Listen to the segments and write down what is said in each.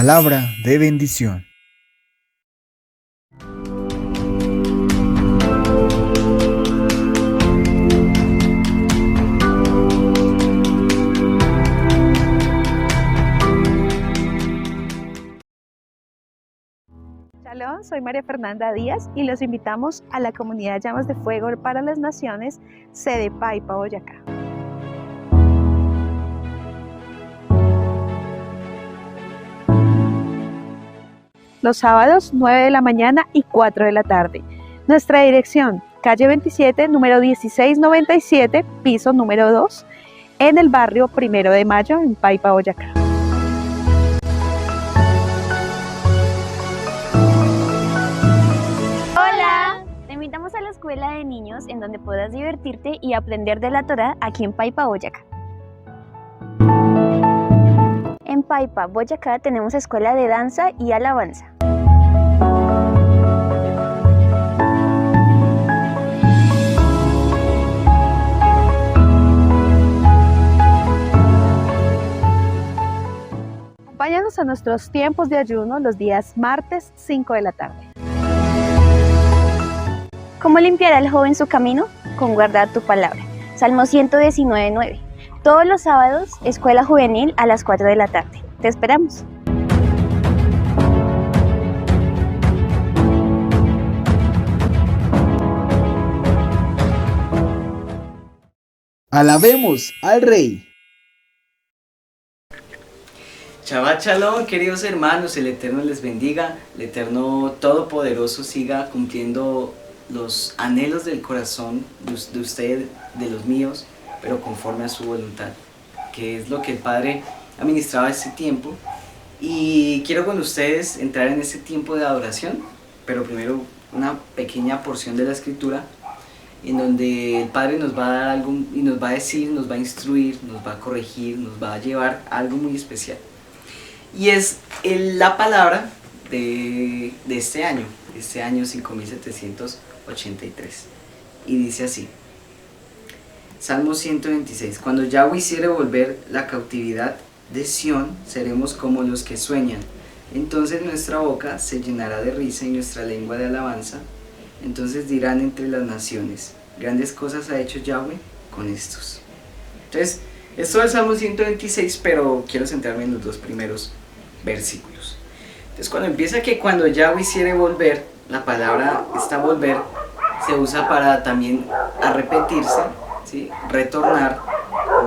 Palabra de bendición. Shalom, soy María Fernanda Díaz y los invitamos a la comunidad Llamas de Fuego para las Naciones, sede Paipa, Boyacá. Los sábados 9 de la mañana y 4 de la tarde. Nuestra dirección, calle 27, número 1697, piso número 2, en el barrio 1 de Mayo, en Paipa, Boyacá. Hola, te invitamos a la escuela de niños en donde podrás divertirte y aprender de la Torá aquí en Paipa, Boyacá. En Paipa, Boyacá tenemos escuela de danza y alabanza. Acompáñanos a nuestros tiempos de ayuno los días martes 5 de la tarde. ¿Cómo limpiará el joven su camino? Con guardar tu palabra. Salmo 119:9. Todos los sábados, escuela juvenil a las 4 de la tarde. Te esperamos. Alabemos al Rey. Shabbat Shalom, queridos hermanos, el Eterno les bendiga, el Eterno Todopoderoso siga cumpliendo los anhelos del corazón de usted, de los míos, pero conforme a su voluntad, que es lo que el Padre ha ministrado este tiempo. Y quiero con ustedes entrar en ese tiempo de adoración, pero primero una pequeña porción de la Escritura, en donde el Padre nos va a dar algo y nos va a decir, nos va a instruir, nos va a corregir, nos va a llevar a algo muy especial. Y es la palabra de este año 5783. Y dice así, Salmo 126, cuando Yahweh hiciere volver la cautividad de Sión, seremos como los que sueñan. Entonces nuestra boca se llenará de risa y nuestra lengua de alabanza. Entonces dirán entre las naciones, grandes cosas ha hecho Yahweh con estos. Entonces, esto es el Salmo 126, pero quiero centrarme en los dos primeros versículos. Entonces, cuando empieza que cuando Yahweh hiciere volver, la palabra esta volver se usa para también arrepentirse, ¿sí? Retornar,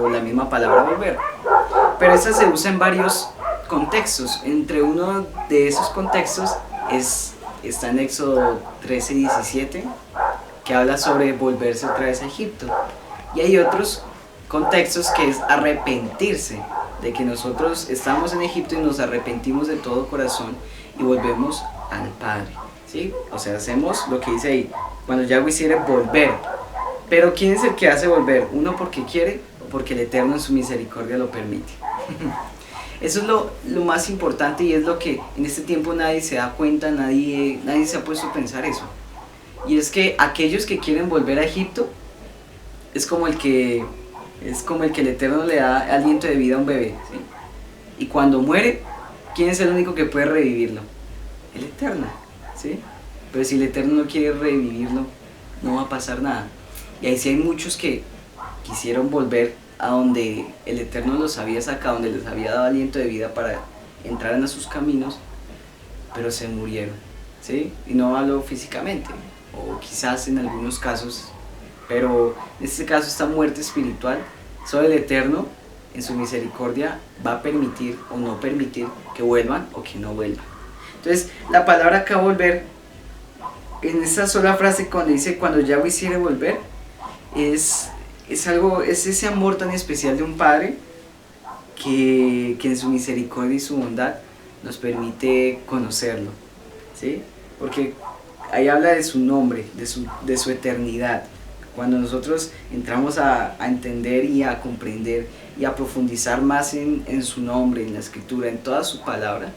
o la misma palabra volver. Pero esta se usa en varios contextos. Entre uno de esos contextos está en Éxodo 13:17, que habla sobre volverse otra vez a Egipto. Y hay otros contextos que es arrepentirse, de que nosotros estamos en Egipto y nos arrepentimos de todo corazón y volvemos al Padre, ¿sí? O sea, hacemos lo que dice ahí, cuando Yahweh hiciere volver. Pero ¿quién es el que hace volver? ¿Uno porque quiere o porque el Eterno en su misericordia lo permite? Eso es lo más importante y es lo que en este tiempo nadie se da cuenta, nadie se ha puesto a pensar eso. Y es que aquellos que quieren volver a Egipto es como el que el Eterno le da aliento de vida a un bebé, ¿sí? Y cuando muere, ¿quién es el único que puede revivirlo? El Eterno, ¿sí? Pero si el Eterno no quiere revivirlo, no va a pasar nada. Y ahí sí hay muchos que quisieron volver a donde el Eterno los había sacado, donde les había dado aliento de vida para entrar a sus caminos, pero se murieron, ¿sí? Y no hablo físicamente, o quizás en algunos casos, pero en este caso esta muerte espiritual, solo el Eterno en su misericordia va a permitir o no permitir que vuelvan o que no vuelvan. Entonces la palabra acá volver, en esa sola frase cuando dice cuando Yahweh hiciere volver, es ese amor tan especial de un Padre que en su misericordia y su bondad nos permite conocerlo, ¿sí? Porque ahí habla de su nombre, de su eternidad. Cuando nosotros entramos a entender y a comprender y a profundizar más en su nombre, en la Escritura, en toda su palabra,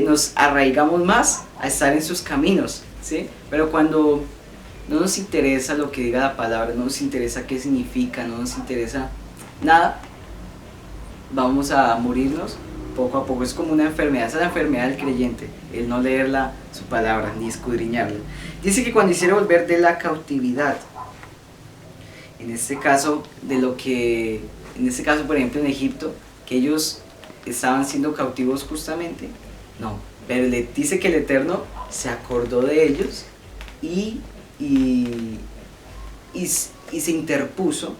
nos arraigamos más a estar en sus caminos, ¿sí? Pero cuando no nos interesa lo que diga la palabra, no nos interesa qué significa, no nos interesa nada, vamos a morirnos poco a poco. Es como una enfermedad, esa es la enfermedad del creyente, el no leer su palabra ni escudriñarla. Dice que cuando hiciera volver de la cautividad, en este caso por ejemplo en Egipto, que ellos estaban siendo cautivos justamente, no, pero le dice que el Eterno se acordó de ellos y se interpuso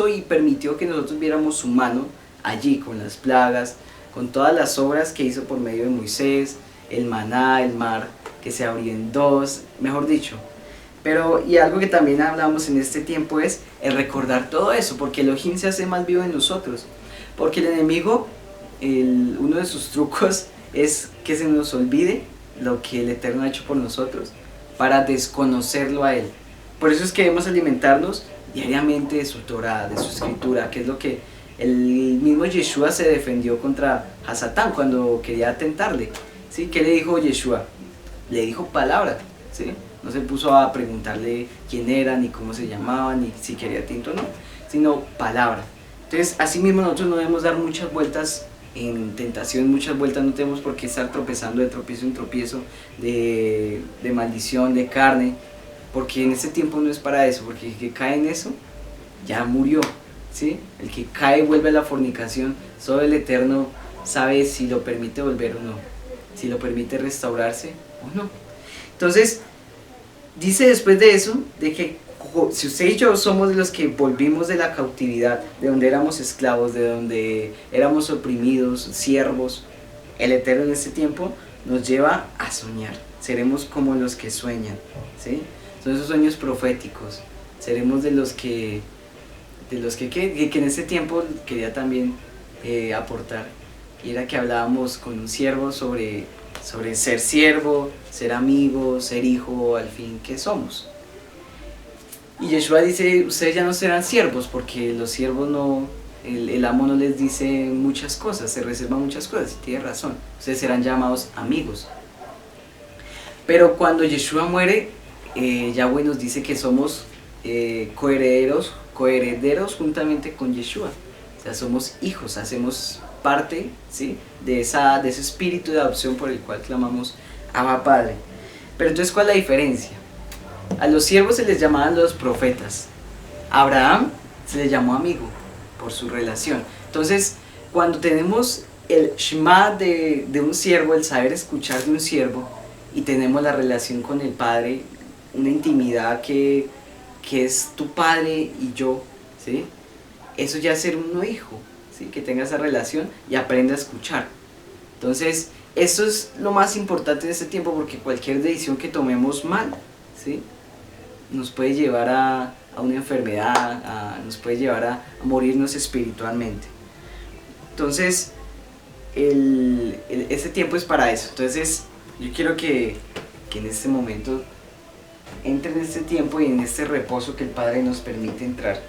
y permitió que nosotros viéramos su mano allí con las plagas, con todas las obras que hizo por medio de Moisés, el maná, el mar que se abrió en dos, mejor dicho. Pero, y algo que también hablamos en este tiempo es el recordar todo eso, porque Elohim se hace más vivo en nosotros. Porque el enemigo, uno de sus trucos es que se nos olvide lo que el Eterno ha hecho por nosotros, para desconocerlo a Él. Por eso es que debemos alimentarnos diariamente de su Torah, de su escritura, que es lo que el mismo Yeshua se defendió contra Hasatán cuando quería tentarle. ¿Sí? ¿Qué le dijo Yeshua? Le dijo palabra, ¿sí? No se puso a preguntarle quién era, ni cómo se llamaba, ni si quería tinto o no, sino palabra. Entonces, así mismo nosotros no debemos dar muchas vueltas en tentación, muchas vueltas, no tenemos por qué estar tropezando de tropiezo en tropiezo, de maldición, de carne, porque en este tiempo no es para eso, porque el que cae en eso ya murió, ¿sí? El que cae y vuelve a la fornicación, solo el Eterno sabe si lo permite volver o no, si lo permite restaurarse o no. Entonces, dice después de eso, de que si usted y yo somos de los que volvimos de la cautividad, de donde éramos esclavos, de donde éramos oprimidos, siervos, el Eterno en este tiempo nos lleva a soñar. Seremos como los que sueñan, ¿sí? Son esos sueños proféticos. Seremos de los que en este tiempo quería también aportar. Y era que hablábamos con un siervo sobre ser siervo, ser amigo, ser hijo, al fin, ¿qué somos? Y Yeshua dice, ustedes ya no serán siervos, porque los siervos no, el amo no les dice muchas cosas, se reserva muchas cosas, y tiene razón, ustedes serán llamados amigos. Pero cuando Yeshua muere, Yahweh nos dice que somos coherederos juntamente con Yeshua. O sea, somos hijos, hacemos parte, ¿sí?, de ese espíritu de adopción por el cual clamamos Abba Padre. Pero entonces, ¿cuál es la diferencia? A los siervos se les llamaban los profetas. A Abraham se le llamó amigo por su relación. Entonces, cuando tenemos el Shema de un siervo, el saber escuchar de un siervo, y tenemos la relación con el Padre, una intimidad que es tu Padre y yo, ¿sí? Eso ya es ser uno hijo, ¿sí? Que tenga esa relación y aprenda a escuchar. Entonces, eso es lo más importante en este tiempo, porque cualquier decisión que tomemos mal, ¿sí?, nos puede llevar a una enfermedad, nos puede llevar a morirnos espiritualmente. Entonces, este tiempo es para eso. Entonces, yo quiero que en este momento entre en este tiempo y en este reposo que el Padre nos permite entrar,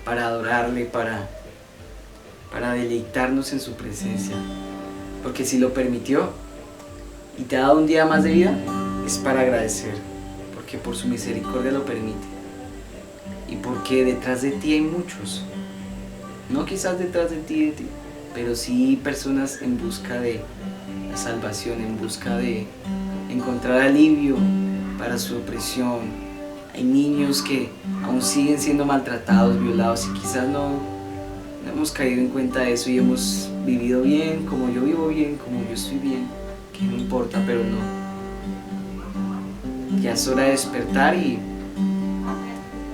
para adorarle, para deleitarnos en su presencia. Porque si lo permitió y te ha dado un día más de vida, es para agradecer, porque por su misericordia lo permite, y porque detrás de ti hay muchos, no quizás detrás de ti, pero sí personas en busca de la salvación, en busca de encontrar alivio para su opresión. Hay niños que aún siguen siendo maltratados, violados, y quizás no hemos caído en cuenta de eso y hemos vivido bien, como yo vivo bien, como yo estoy bien, que no importa, pero no. Ya es hora de despertar y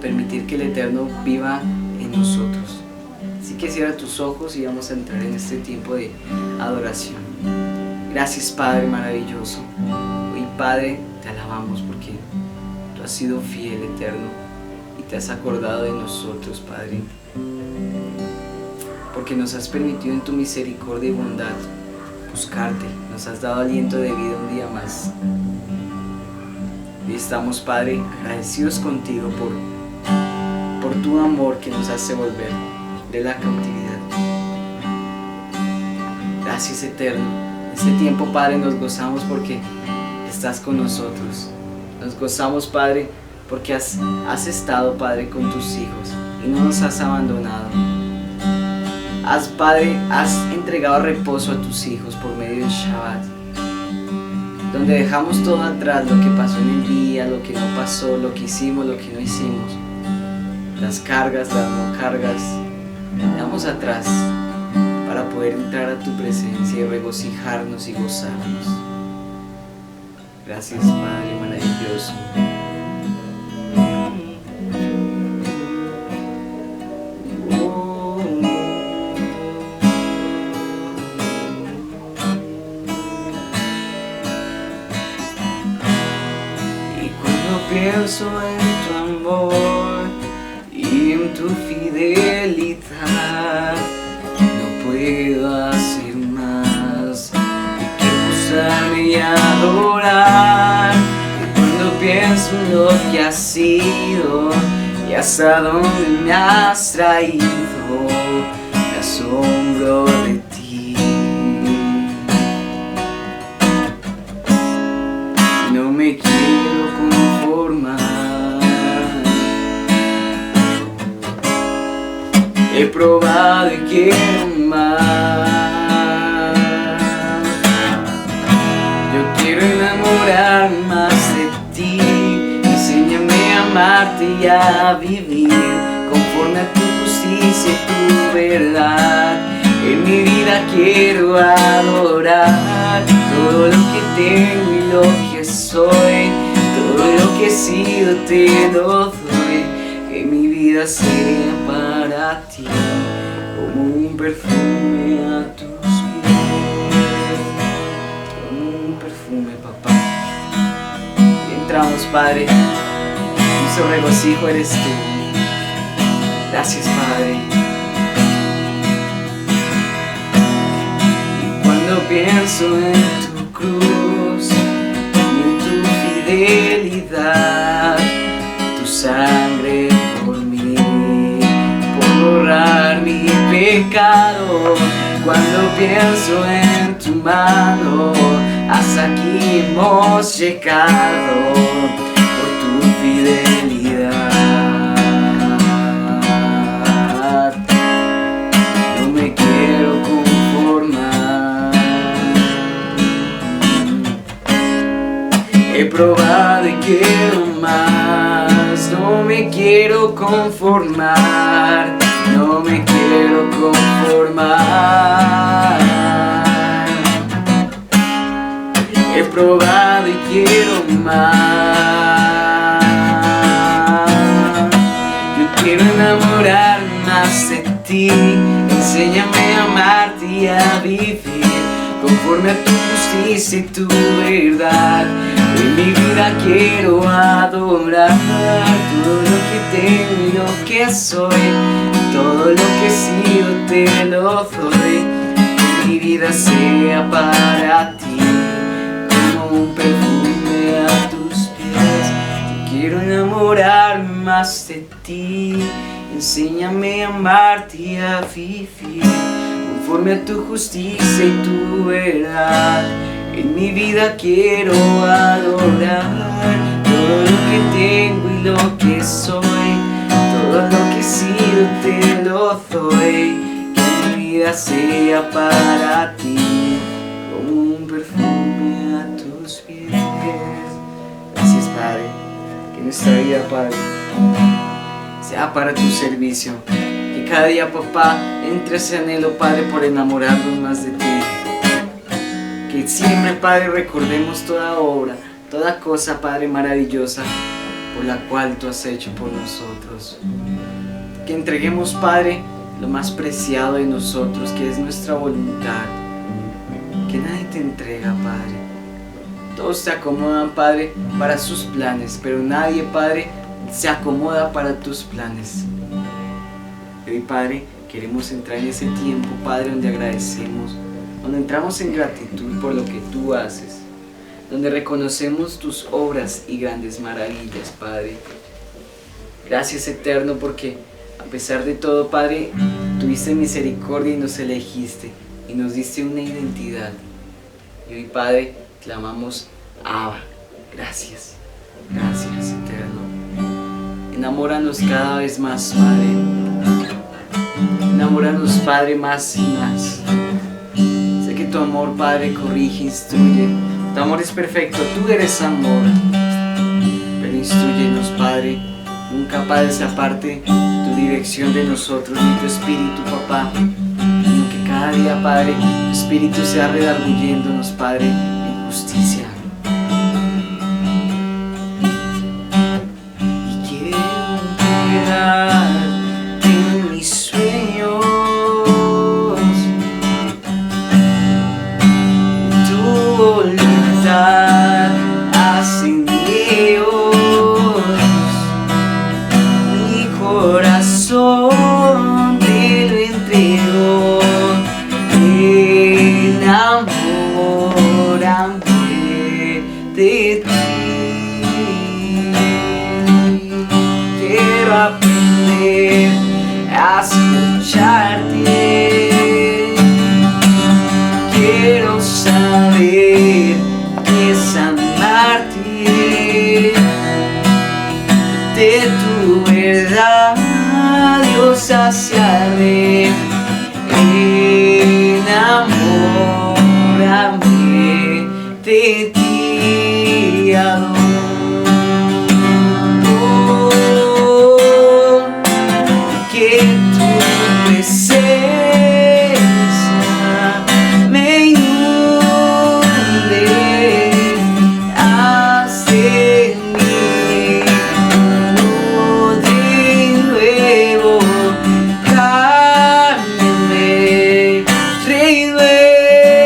permitir que el Eterno viva en nosotros. Así que cierra tus ojos y vamos a entrar en este tiempo de adoración. Gracias, Padre maravilloso. Hoy, Padre, te alabamos porque tú has sido fiel, Eterno, y te has acordado de nosotros, Padre. Porque nos has permitido en tu misericordia y bondad buscarte. Nos has dado aliento de vida un día más. Y estamos, Padre, agradecidos contigo por tu amor que nos hace volver de la cautividad. Gracias, Eterno. En este tiempo, Padre, nos gozamos porque estás con nosotros. Nos gozamos, Padre, porque has estado, Padre, con tus hijos y no nos has abandonado. Padre, has entregado reposo a tus hijos por medio del Shabbat, donde dejamos todo atrás, lo que pasó en el día, lo que no pasó, lo que hicimos, lo que no hicimos, las cargas, las no cargas, dejamos atrás para poder entrar a tu presencia y regocijarnos y gozarnos. Gracias, Padre maravilloso. Pienso en tu amor y en tu fidelidad, no puedo hacer más que gozarme y adorar. Y cuando pienso en lo que has sido y hasta dónde me has traído, me asombro de ti. No me quiero conformar. He probado y quiero más. Yo quiero enamorarme más de ti. Enséñame a amarte y a vivir conforme a tu justicia y tu verdad. En mi vida quiero adorar todo lo que tengo y lo que soy. Todo lo que he sido te lo doy, que mi vida sea para ti como un perfume a tus pies, como un perfume, papá. Y entramos, Padre, nuestro regocijo eres tú. Gracias, Padre. Y cuando pienso en tu cruz, fidelidad, tu sangre por mí, por borrar mi pecado. Cuando pienso en tu mano, hasta aquí hemos llegado por tu fidelidad. No me quiero conformar. He probado y quiero más. No me quiero conformar. No me quiero conformar. He probado y quiero más. Yo quiero enamorar más de ti. Enséñame a amarte y a vivir conforme a tu justicia y tu verdad. En mi vida quiero adorar todo lo que tengo y lo que soy. Todo lo que he sido te lo doy. Que mi vida sea para ti como un perfume a tus pies. Te quiero enamorar más de ti. Enséñame a amarte y a vivir conforme a tu justicia y tu verdad. En mi vida quiero adorar todo lo que tengo y lo que soy. Todo lo que he sido te lo doy. Que mi vida sea para ti como un perfume a tus pies. Gracias, Padre. Que nuestra vida, Padre, sea para tu servicio. Que cada día, papá, entre ese anhelo, Padre, por enamorarnos más de ti. Que siempre, Padre, recordemos toda obra, toda cosa, Padre, maravillosa por la cual tú has hecho por nosotros. Que entreguemos, Padre, lo más preciado de nosotros, que es nuestra voluntad. Que nadie te entrega, Padre. Todos te acomodan, Padre, para sus planes, pero nadie, Padre, se acomoda para tus planes. Hoy, Padre, queremos entrar en ese tiempo, Padre, donde agradecemos, donde entramos en gratitud por lo que tú haces, donde reconocemos tus obras y grandes maravillas, Padre. Gracias, Eterno, porque a pesar de todo, Padre, tuviste misericordia y nos elegiste y nos diste una identidad. Y hoy, Padre, clamamos Abba. Gracias, gracias, Eterno. Enamóranos cada vez más, Padre. Enamóranos, Padre, más y más. Sé que tu amor, Padre, corrige, instruye. Tu amor es perfecto, tú eres amor. Pero instruyenos, Padre. Nunca, Padre, se aparte tu dirección de nosotros, ni tu espíritu, papá. Sino que cada día, Padre, tu espíritu sea redarguyéndonos, Padre, en justicia. Y quiero entregarte mis sueños. Tu voluntad hacen míos. Mi corazón te lo entrego. Enamórame de ti. Quiero aprender a escucharte. Quiero saber qué es amarte. De tu verdad, Dios, saciarme. Enamórame de ti, adoro. Que tu presencia me inunde. Haz de mí uno de nuevo. Cámbiame, renuévame.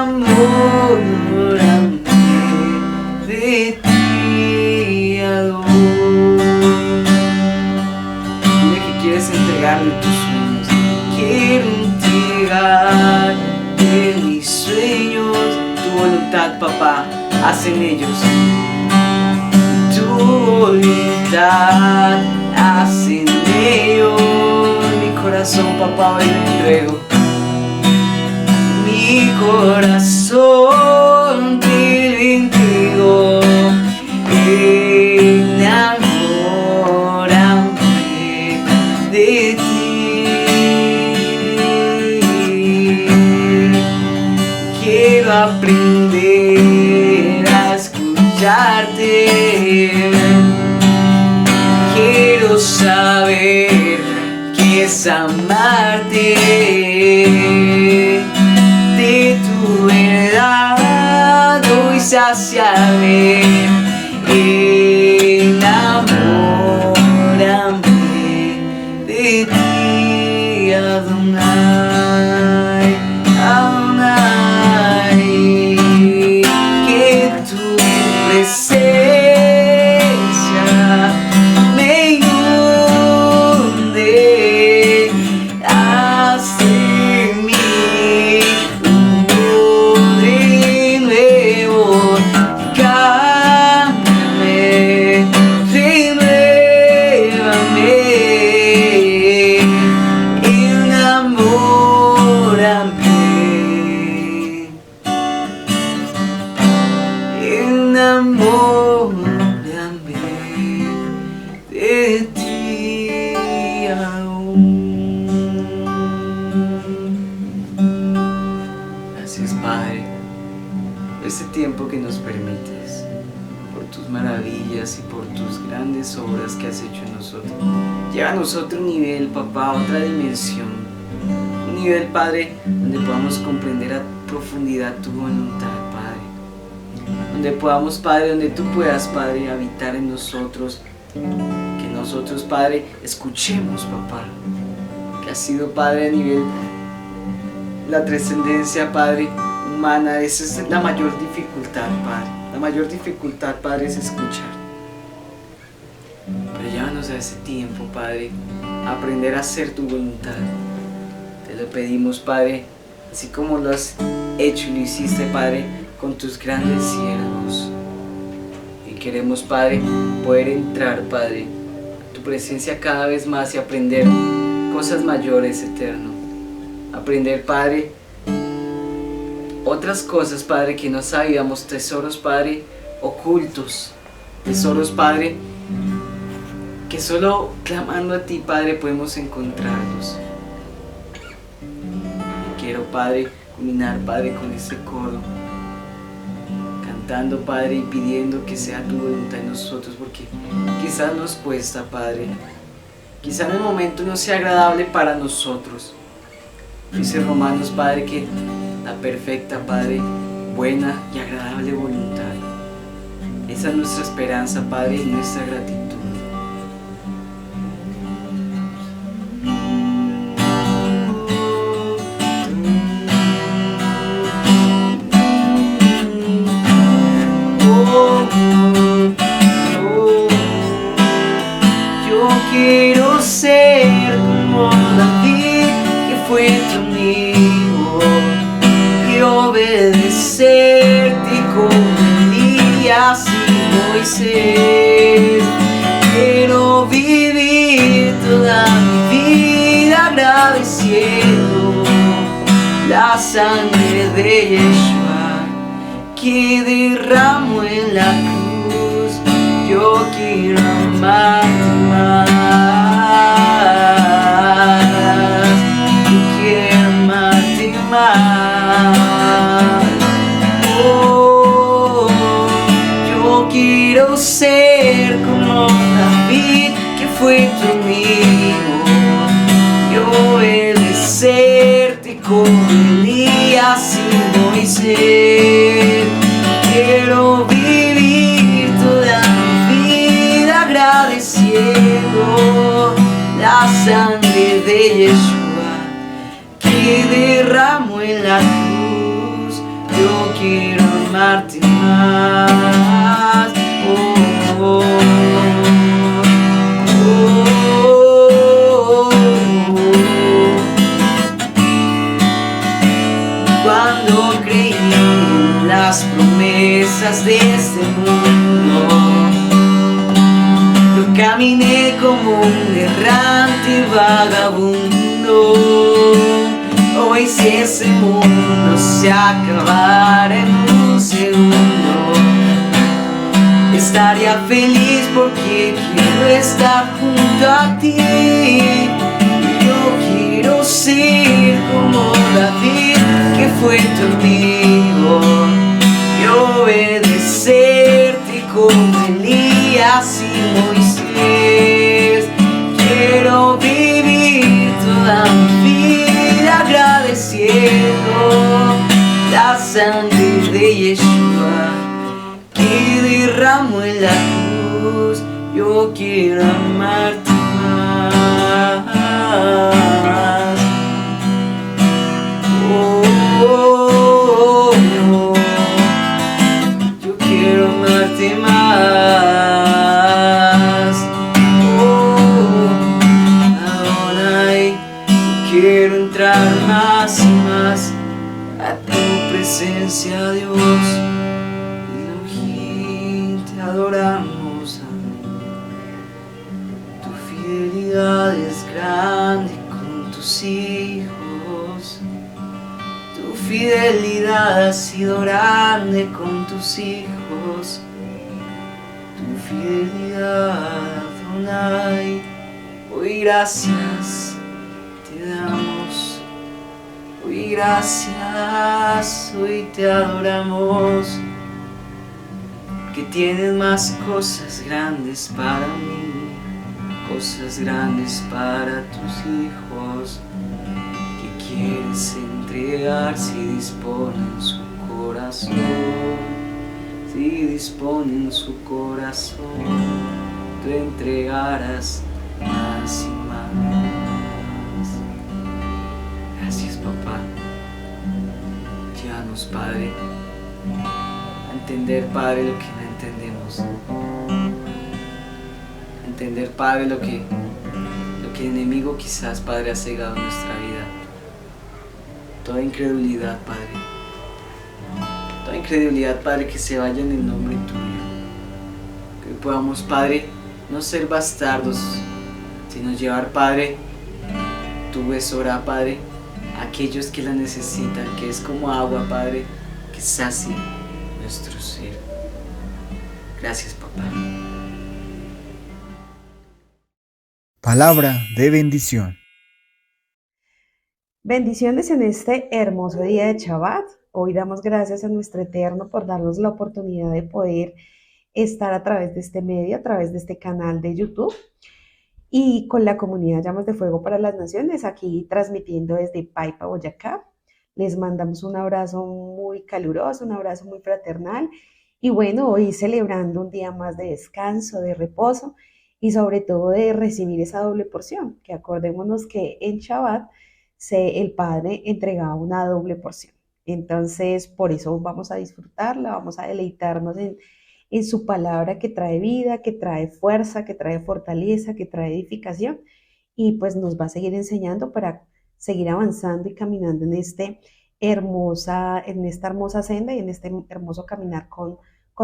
Enamórame de ti, adoro. Dile que quieres entregarle tus sueños. Quiero entregarte mis sueños. Tu voluntad, papá, hacen ellos. Tu voluntad hacen ellos. Mi corazón, papá, hoy lo entrego. Mi corazón te lo entrego. Enamórame de ti. Quiero aprender a escucharte. Quiero saber qué es amarte. De tu verdad hoy saciarme. Enamórame de ti, Adonai, Adonai. Que tu presencia me inunde. Haz de mí uno de nuevo. Cámbiame, renuévame. Enamórame de ti aún. Gracias, Padre, por este tiempo que nos permites, por tus maravillas y por tus grandes obras que has hecho en nosotros. Llévanos a otro nivel, papá, a otra dimensión. Un nivel, Padre, donde podamos comprender a profundidad tu voluntad, Padre. Donde podamos, Padre, donde tú puedas, Padre, habitar en nosotros. Que nosotros, Padre, escuchemos, papá. Que ha sido, Padre, a nivel la trascendencia, Padre, humana. Esa es la mayor dificultad, Padre. La mayor dificultad, Padre, es escuchar. Pero llévanos a ese tiempo, Padre, a aprender a hacer tu voluntad. Te lo pedimos, Padre, así como lo has hecho y lo hiciste, Padre, con tus grandes siervos. Y queremos, Padre, poder entrar, Padre, a tu presencia cada vez más y aprender cosas mayores, eterno. Aprender, Padre, otras cosas, Padre, que no sabíamos, tesoros, Padre, ocultos, tesoros, Padre, que solo clamando a ti, Padre, podemos encontrarlos. Quiero, Padre, culminar, Padre, con este coro, cantando, Padre, y pidiendo que sea tu voluntad en nosotros, porque quizás nos cuesta, Padre, quizás en el momento no sea agradable para nosotros. Dice Romanos, Padre, que la perfecta, Padre, buena y agradable voluntad, esa es nuestra esperanza, Padre, y nuestra gratitud. Yo quiero ser como David, que fue tu amigo, y obedecerte como Elías y Moisés. Quiero vivir toda mi vida agradeciendo la sangre de Yeshua que derramó en la cruz. Yo quiero amarte más, yo quiero amarte más. Oh, yo quiero ser como David, que fue tu amigo, y obedecerte como Elías y Moisés. Quiero vivir toda mi vida agradeciendo la sangre de Yeshua que derramó en la cruz. Yo quiero amarte más. Oh, oh, oh, oh, oh. Cuando creí en las promesas de este mundo, yo caminé como un errante vagabundo. Hoy si ese mundo se acabara en un segundo, estaría feliz porque quiero estar junto a ti. Yo quiero ser como David, que fue tu amigo, y obedecerte como Elías y Moisés. Quiero vivir toda mi vida agradeciendo la sangre de Yeshua que derramó en la cruz. Yo quiero amarte más. Oh, oh, oh, oh. Yo quiero amarte más. Oh, Adonai, quiero entrar más y más a tu presencia, Dios. Elohim, te adoramos, amén. Tu fidelidad es grande con tus hijos. Tu fidelidad ha sido grande con tus hijos. Tu fidelidad, Adonai. Hoy gracias te damos. Hoy gracias, hoy te adoramos. Que tienes más cosas grandes para mí, cosas grandes para tus hijos, que quieres entregar si disponen su corazón, si disponen su corazón, tú entregarás más y más. Gracias, papá. Llévanos, Padre, a entender, Padre, lo que no entendemos. Entender, Padre, lo que el enemigo quizás, Padre, ha cegado en nuestra vida. Toda incredulidad, Padre. Toda incredulidad, Padre, que se vaya en el nombre tuyo. Que podamos, Padre, no ser bastardos, sino llevar, Padre, tu besora, Padre, a aquellos que la necesitan, que es como agua, Padre, que sacia nuestro ser. Gracias, papá. Palabra de bendición. Bendiciones en este hermoso día de Shabbat. Hoy damos gracias a nuestro Eterno por darnos la oportunidad de poder estar a través de este medio, a través de este canal de YouTube y con la comunidad Llamas de Fuego para las Naciones, aquí transmitiendo desde Paipa, Boyacá. Les mandamos un abrazo muy caluroso, un abrazo muy fraternal y bueno, hoy celebrando un día más de descanso, de reposo y sobre todo de recibir esa doble porción, que acordémonos que en Shabbat el Padre entregaba una doble porción. Entonces, por eso vamos a disfrutarla, vamos a deleitarnos en su palabra que trae vida, que trae fuerza, que trae fortaleza, que trae edificación y pues nos va a seguir enseñando para seguir avanzando y caminando en esta hermosa senda y en este hermoso caminar con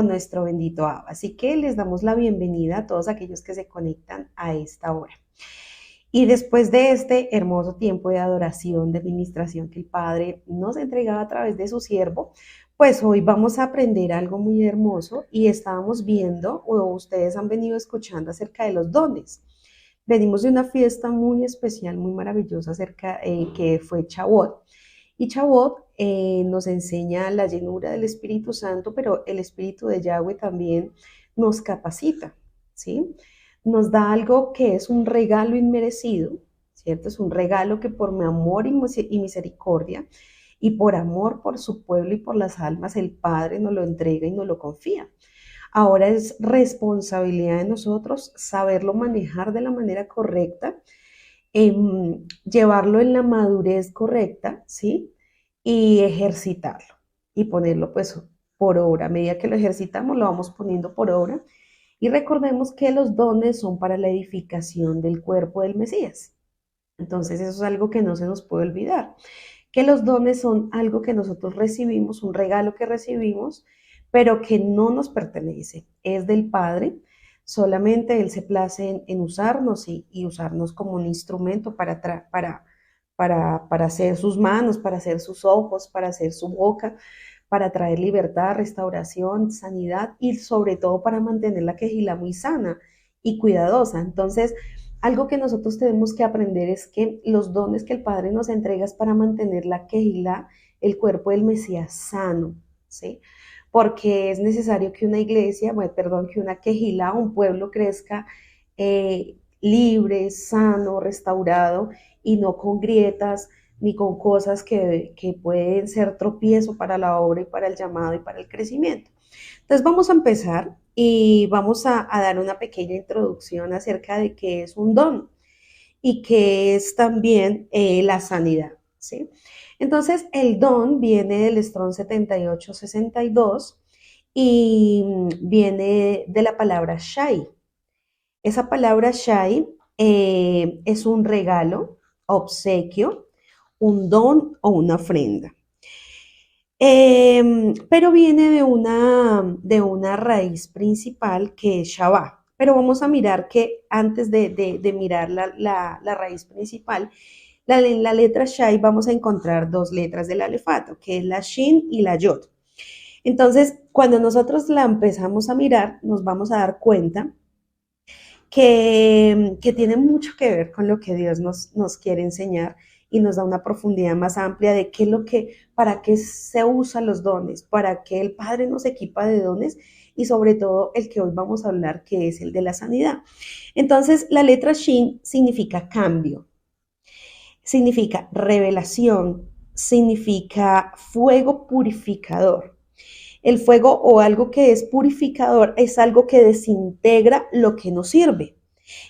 nuestro bendito Abba. Así que les damos la bienvenida a todos aquellos que se conectan a esta hora. Y después de este hermoso tiempo de adoración, de ministración que el Padre nos entregaba a través de su siervo, pues hoy vamos a aprender algo muy hermoso y estábamos viendo, o ustedes han venido escuchando acerca de los dones. Venimos de una fiesta muy especial, muy maravillosa, que fue Shavuot. Y Shavuot nos enseña la llenura del Espíritu Santo, pero el Espíritu de Yahweh también nos capacita, ¿sí? Nos da algo que es un regalo inmerecido, ¿cierto? Es un regalo que por mi amor y misericordia y por amor por su pueblo y por las almas, el Padre nos lo entrega y nos lo confía. Ahora es responsabilidad de nosotros saberlo manejar de la manera correcta, llevarlo en la madurez correcta, ¿sí? Y ejercitarlo y ponerlo pues por obra. A medida que lo ejercitamos, lo vamos poniendo por obra. Y recordemos que los dones son para la edificación del cuerpo del Mesías. Entonces eso es algo que no se nos puede olvidar, que los dones son algo que nosotros recibimos, un regalo que recibimos, pero que no nos pertenece, es del Padre. Solamente Él se place en usarnos y usarnos como un instrumento para hacer sus manos, para hacer sus ojos, para hacer su boca, para traer libertad, restauración, sanidad y sobre todo para mantener la quejilá muy sana y cuidadosa. Entonces, algo que nosotros tenemos que aprender es que los dones que el Padre nos entrega es para mantener la quejilá, el cuerpo del Mesías sano, ¿sí? Porque es necesario que una iglesia, que una quejilá, un pueblo crezca libre, sano, restaurado y no con grietas, ni con cosas que pueden ser tropiezo para la obra y para el llamado y para el crecimiento. Entonces vamos a empezar y vamos a dar una pequeña introducción acerca de qué es un don y qué es también la sanidad, ¿sí? Entonces el don viene del Strong 7862 y viene de la palabra shai. Esa palabra shai es un regalo, obsequio, un don o una ofrenda. Pero viene de una raíz principal que es Shabbat. Pero vamos a mirar que antes de mirar la raíz principal, la letra Shai vamos a encontrar dos letras del alefato, que es la Shin y la Yod. Entonces, cuando nosotros la empezamos a mirar, nos vamos a dar cuenta que tiene mucho que ver con lo que Dios nos quiere enseñar y nos da una profundidad más amplia de para qué se usan los dones, para qué el Padre nos equipa de dones y sobre todo el que hoy vamos a hablar, que es el de la sanidad. Entonces, la letra Shin significa cambio, significa revelación, significa fuego purificador. El fuego o algo que es purificador es algo que desintegra lo que nos sirve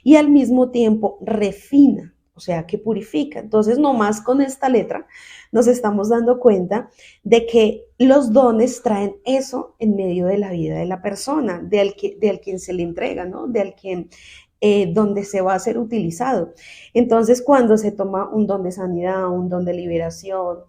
y al mismo tiempo refina, o sea, que purifica. Entonces, nomás con esta letra nos estamos dando cuenta de que los dones traen eso en medio de la vida de la persona, de al quien se le entrega, ¿no? Donde se va a ser utilizado. Entonces, cuando se toma un don de sanidad, un don de liberación,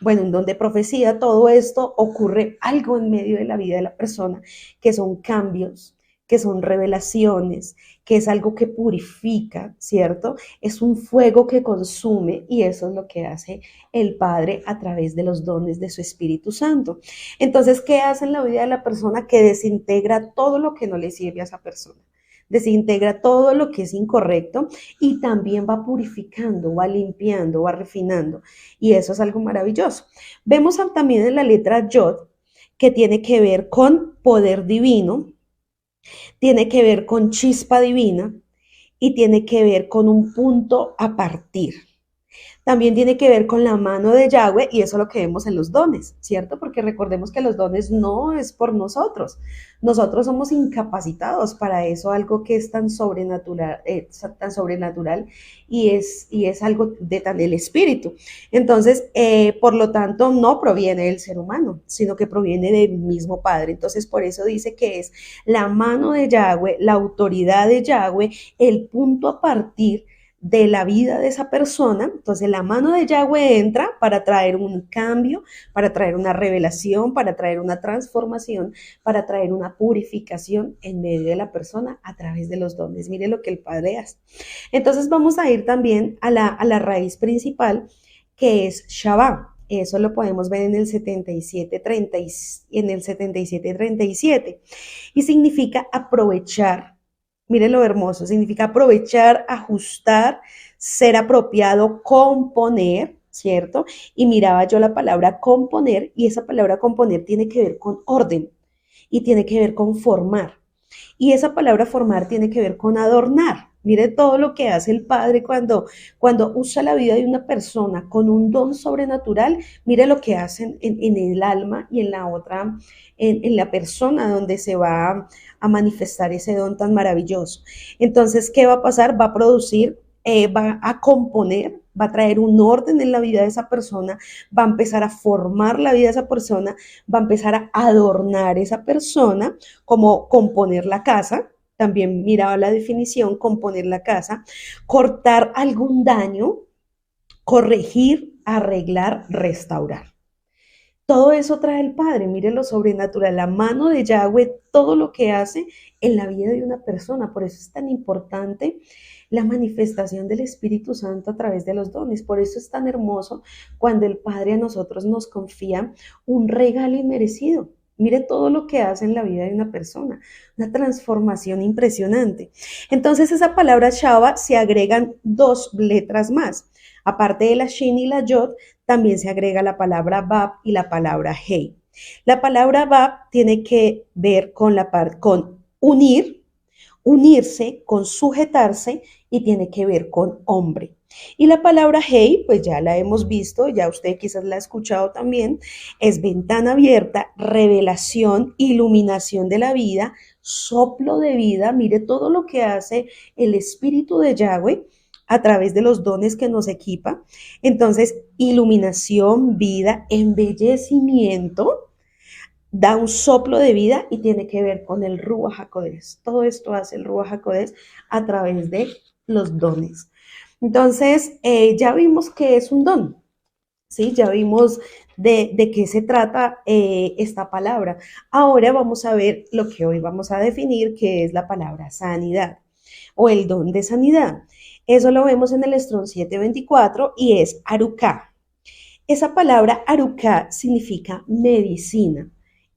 un don de profecía, todo esto ocurre algo en medio de la vida de la persona, que son cambios que son revelaciones, que es algo que purifica, ¿cierto? Es un fuego que consume y eso es lo que hace el Padre a través de los dones de su Espíritu Santo. Entonces, ¿qué hace en la vida de la persona? Que desintegra todo lo que no le sirve a esa persona. Desintegra todo lo que es incorrecto y también va purificando, va limpiando, va refinando. Y eso es algo maravilloso. Vemos también en la letra Yod que tiene que ver con poder divino, tiene que ver con chispa divina y tiene que ver con un punto a partir. También tiene que ver con la mano de Yahweh y eso es lo que vemos en los dones, ¿cierto? Porque recordemos que los dones no es por nosotros. Nosotros somos incapacitados para eso, algo que es tan sobrenatural y es algo de tan el espíritu. Entonces, por lo tanto, no proviene del ser humano, sino que proviene del mismo Padre. Entonces, por eso dice que es la mano de Yahweh, la autoridad de Yahweh, el punto a partir de la vida de esa persona. Entonces la mano de Yahweh entra para traer un cambio, para traer una revelación, para traer una transformación, para traer una purificación en medio de la persona a través de los dones. Mire lo que el Padre hace. Entonces vamos a ir también a la raíz principal, que es Shabbat. Eso lo podemos ver en el 77:37 y significa aprovechar. Mire lo hermoso, significa aprovechar, ajustar, ser apropiado, componer, ¿cierto? Y miraba yo la palabra componer y esa palabra componer tiene que ver con orden y tiene que ver con formar. Y esa palabra formar tiene que ver con adornar. Mire todo lo que hace el Padre cuando usa la vida de una persona con un don sobrenatural. Mire lo que hacen en el alma y en la otra, en la persona donde se va a manifestar ese don tan maravilloso. Entonces, ¿qué va a pasar? Va a producir, va a componer, va a traer un orden en la vida de esa persona, va a empezar a formar la vida de esa persona, va a empezar a adornar esa persona, como componer la casa. También miraba la definición, componer la casa, cortar algún daño, corregir, arreglar, restaurar. Todo eso trae el Padre, mire lo sobrenatural, la mano de Yahweh, todo lo que hace en la vida de una persona. Por eso es tan importante la manifestación del Espíritu Santo a través de los dones. Por eso es tan hermoso cuando el Padre a nosotros nos confía un regalo inmerecido. Mire todo lo que hace en la vida de una persona, una transformación impresionante. Entonces, esa palabra Shabbat se agregan dos letras más. Aparte de la Shin y la Yod, también se agrega la palabra Bab y la palabra Hei. La palabra Bab tiene que ver con unir, unirse, con sujetarse y tiene que ver con hombre. Y la palabra Hei, pues ya la hemos visto, ya usted quizás la ha escuchado también, es ventana abierta, revelación, iluminación de la vida, soplo de vida. Mire todo lo que hace el Espíritu de Yahweh a través de los dones que nos equipa. Entonces, iluminación, vida, embellecimiento, da un soplo de vida y tiene que ver con el Ruach HaKodesh. Todo esto hace el Ruach HaKodesh a través de los dones. Entonces, ya vimos que es un don, ¿sí? Ya vimos de qué se trata esta palabra. Ahora vamos a ver lo que hoy vamos a definir, que es la palabra sanidad o el don de sanidad. Eso lo vemos en el Strong 724 y es aruká. Esa palabra aruká significa medicina,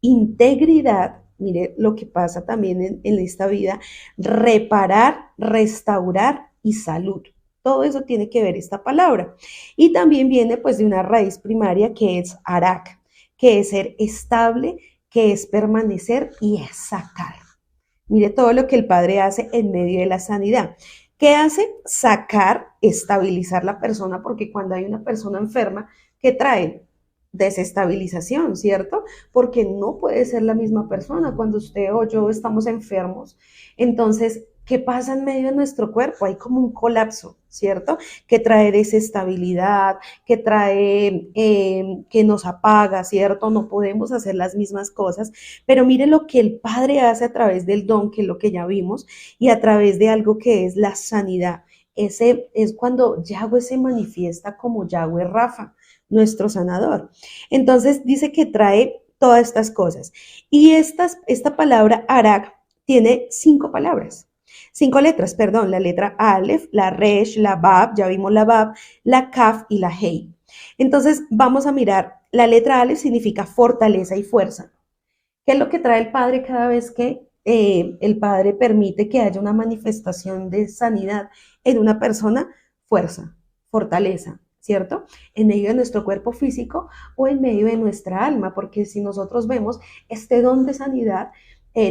integridad. Mire lo que pasa también en esta vida, reparar, restaurar y salud. Todo eso tiene que ver esta palabra. Y también viene pues de una raíz primaria que es arak, que es ser estable, que es permanecer y es sacar. Mire todo lo que el Padre hace en medio de la sanidad. ¿Qué hace? Sacar, estabilizar la persona, porque cuando hay una persona enferma, ¿qué trae? Desestabilización, ¿cierto? Porque no puede ser la misma persona cuando usted o yo estamos enfermos. Entonces, ¿qué pasa en medio de nuestro cuerpo? Hay como un colapso, ¿cierto? Que trae desestabilidad, que trae, que nos apaga, ¿cierto? No podemos hacer las mismas cosas, pero mire lo que el Padre hace a través del don, que es lo que ya vimos, y a través de algo que es la sanidad. Ese es cuando Yahweh se manifiesta como Yahweh Rafa, nuestro sanador. Entonces dice que trae todas estas cosas. Y esta palabra arak tiene 5 palabras. 5 letras, perdón, la letra Aleph, la Resh, la Bab, ya vimos la Bab, la Kaf y la Hei. Entonces vamos a mirar, la letra Aleph significa fortaleza y fuerza. ¿Qué es lo que trae el Padre cada vez que el Padre permite que haya una manifestación de sanidad en una persona? Fuerza, fortaleza, ¿cierto? En medio de nuestro cuerpo físico o en medio de nuestra alma, porque si nosotros vemos este don de sanidad,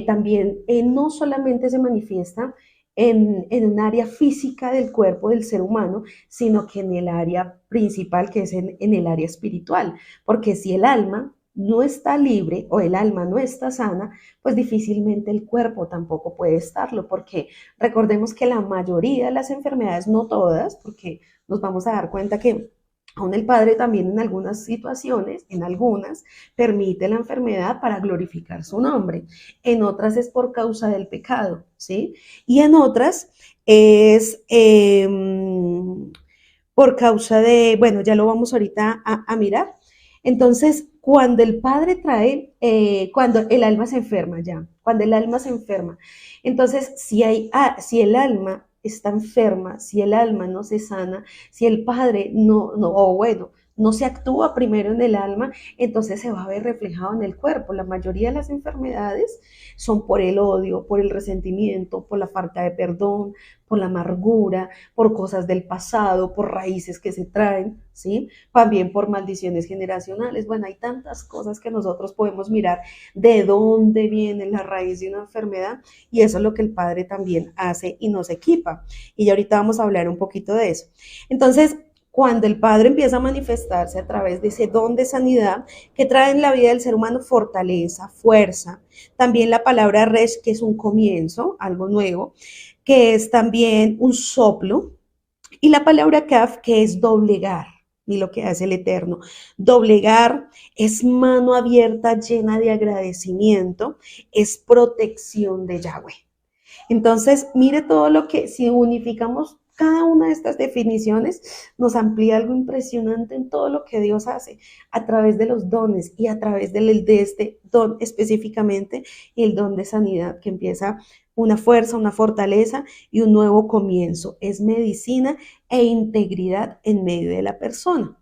también no solamente se manifiesta en un área física del cuerpo del ser humano, sino que en el área principal, que es en el área espiritual, porque si el alma no está libre o el alma no está sana, pues difícilmente el cuerpo tampoco puede estarlo, porque recordemos que la mayoría de las enfermedades, no todas, porque nos vamos a dar cuenta que aún el Padre también en algunas situaciones, en algunas, permite la enfermedad para glorificar su nombre, en otras es por causa del pecado, ¿sí? Y en otras es por causa de, bueno, ya lo vamos ahorita a mirar. Entonces, cuando el Padre trae, cuando el alma se enferma ya, cuando el alma se enferma, entonces si el alma está enferma, si el alma no se sana, si el Padre no se actúa primero en el alma, entonces se va a ver reflejado en el cuerpo. La mayoría de las enfermedades son por el odio, por el resentimiento, por la falta de perdón, por la amargura, por cosas del pasado, por raíces que se traen, ¿sí? También por maldiciones generacionales. Bueno, hay tantas cosas que nosotros podemos mirar de dónde viene la raíz de una enfermedad, y eso es lo que el Padre también hace y nos equipa. Y ahorita vamos a hablar un poquito de eso. Entonces, cuando el Padre empieza a manifestarse a través de ese don de sanidad que trae en la vida del ser humano fortaleza, fuerza, también la palabra Resh, que es un comienzo, algo nuevo, que es también un soplo, y la palabra Kaf, que es doblegar, y lo que hace el Eterno. Doblegar es mano abierta llena de agradecimiento, es protección de Yahweh. Entonces, mire todo lo que, si unificamos cada una de estas definiciones, nos amplía algo impresionante en todo lo que Dios hace a través de los dones y a través de este don específicamente, el don de sanidad, que empieza una fuerza, una fortaleza y un nuevo comienzo. Es medicina e integridad en medio de la persona.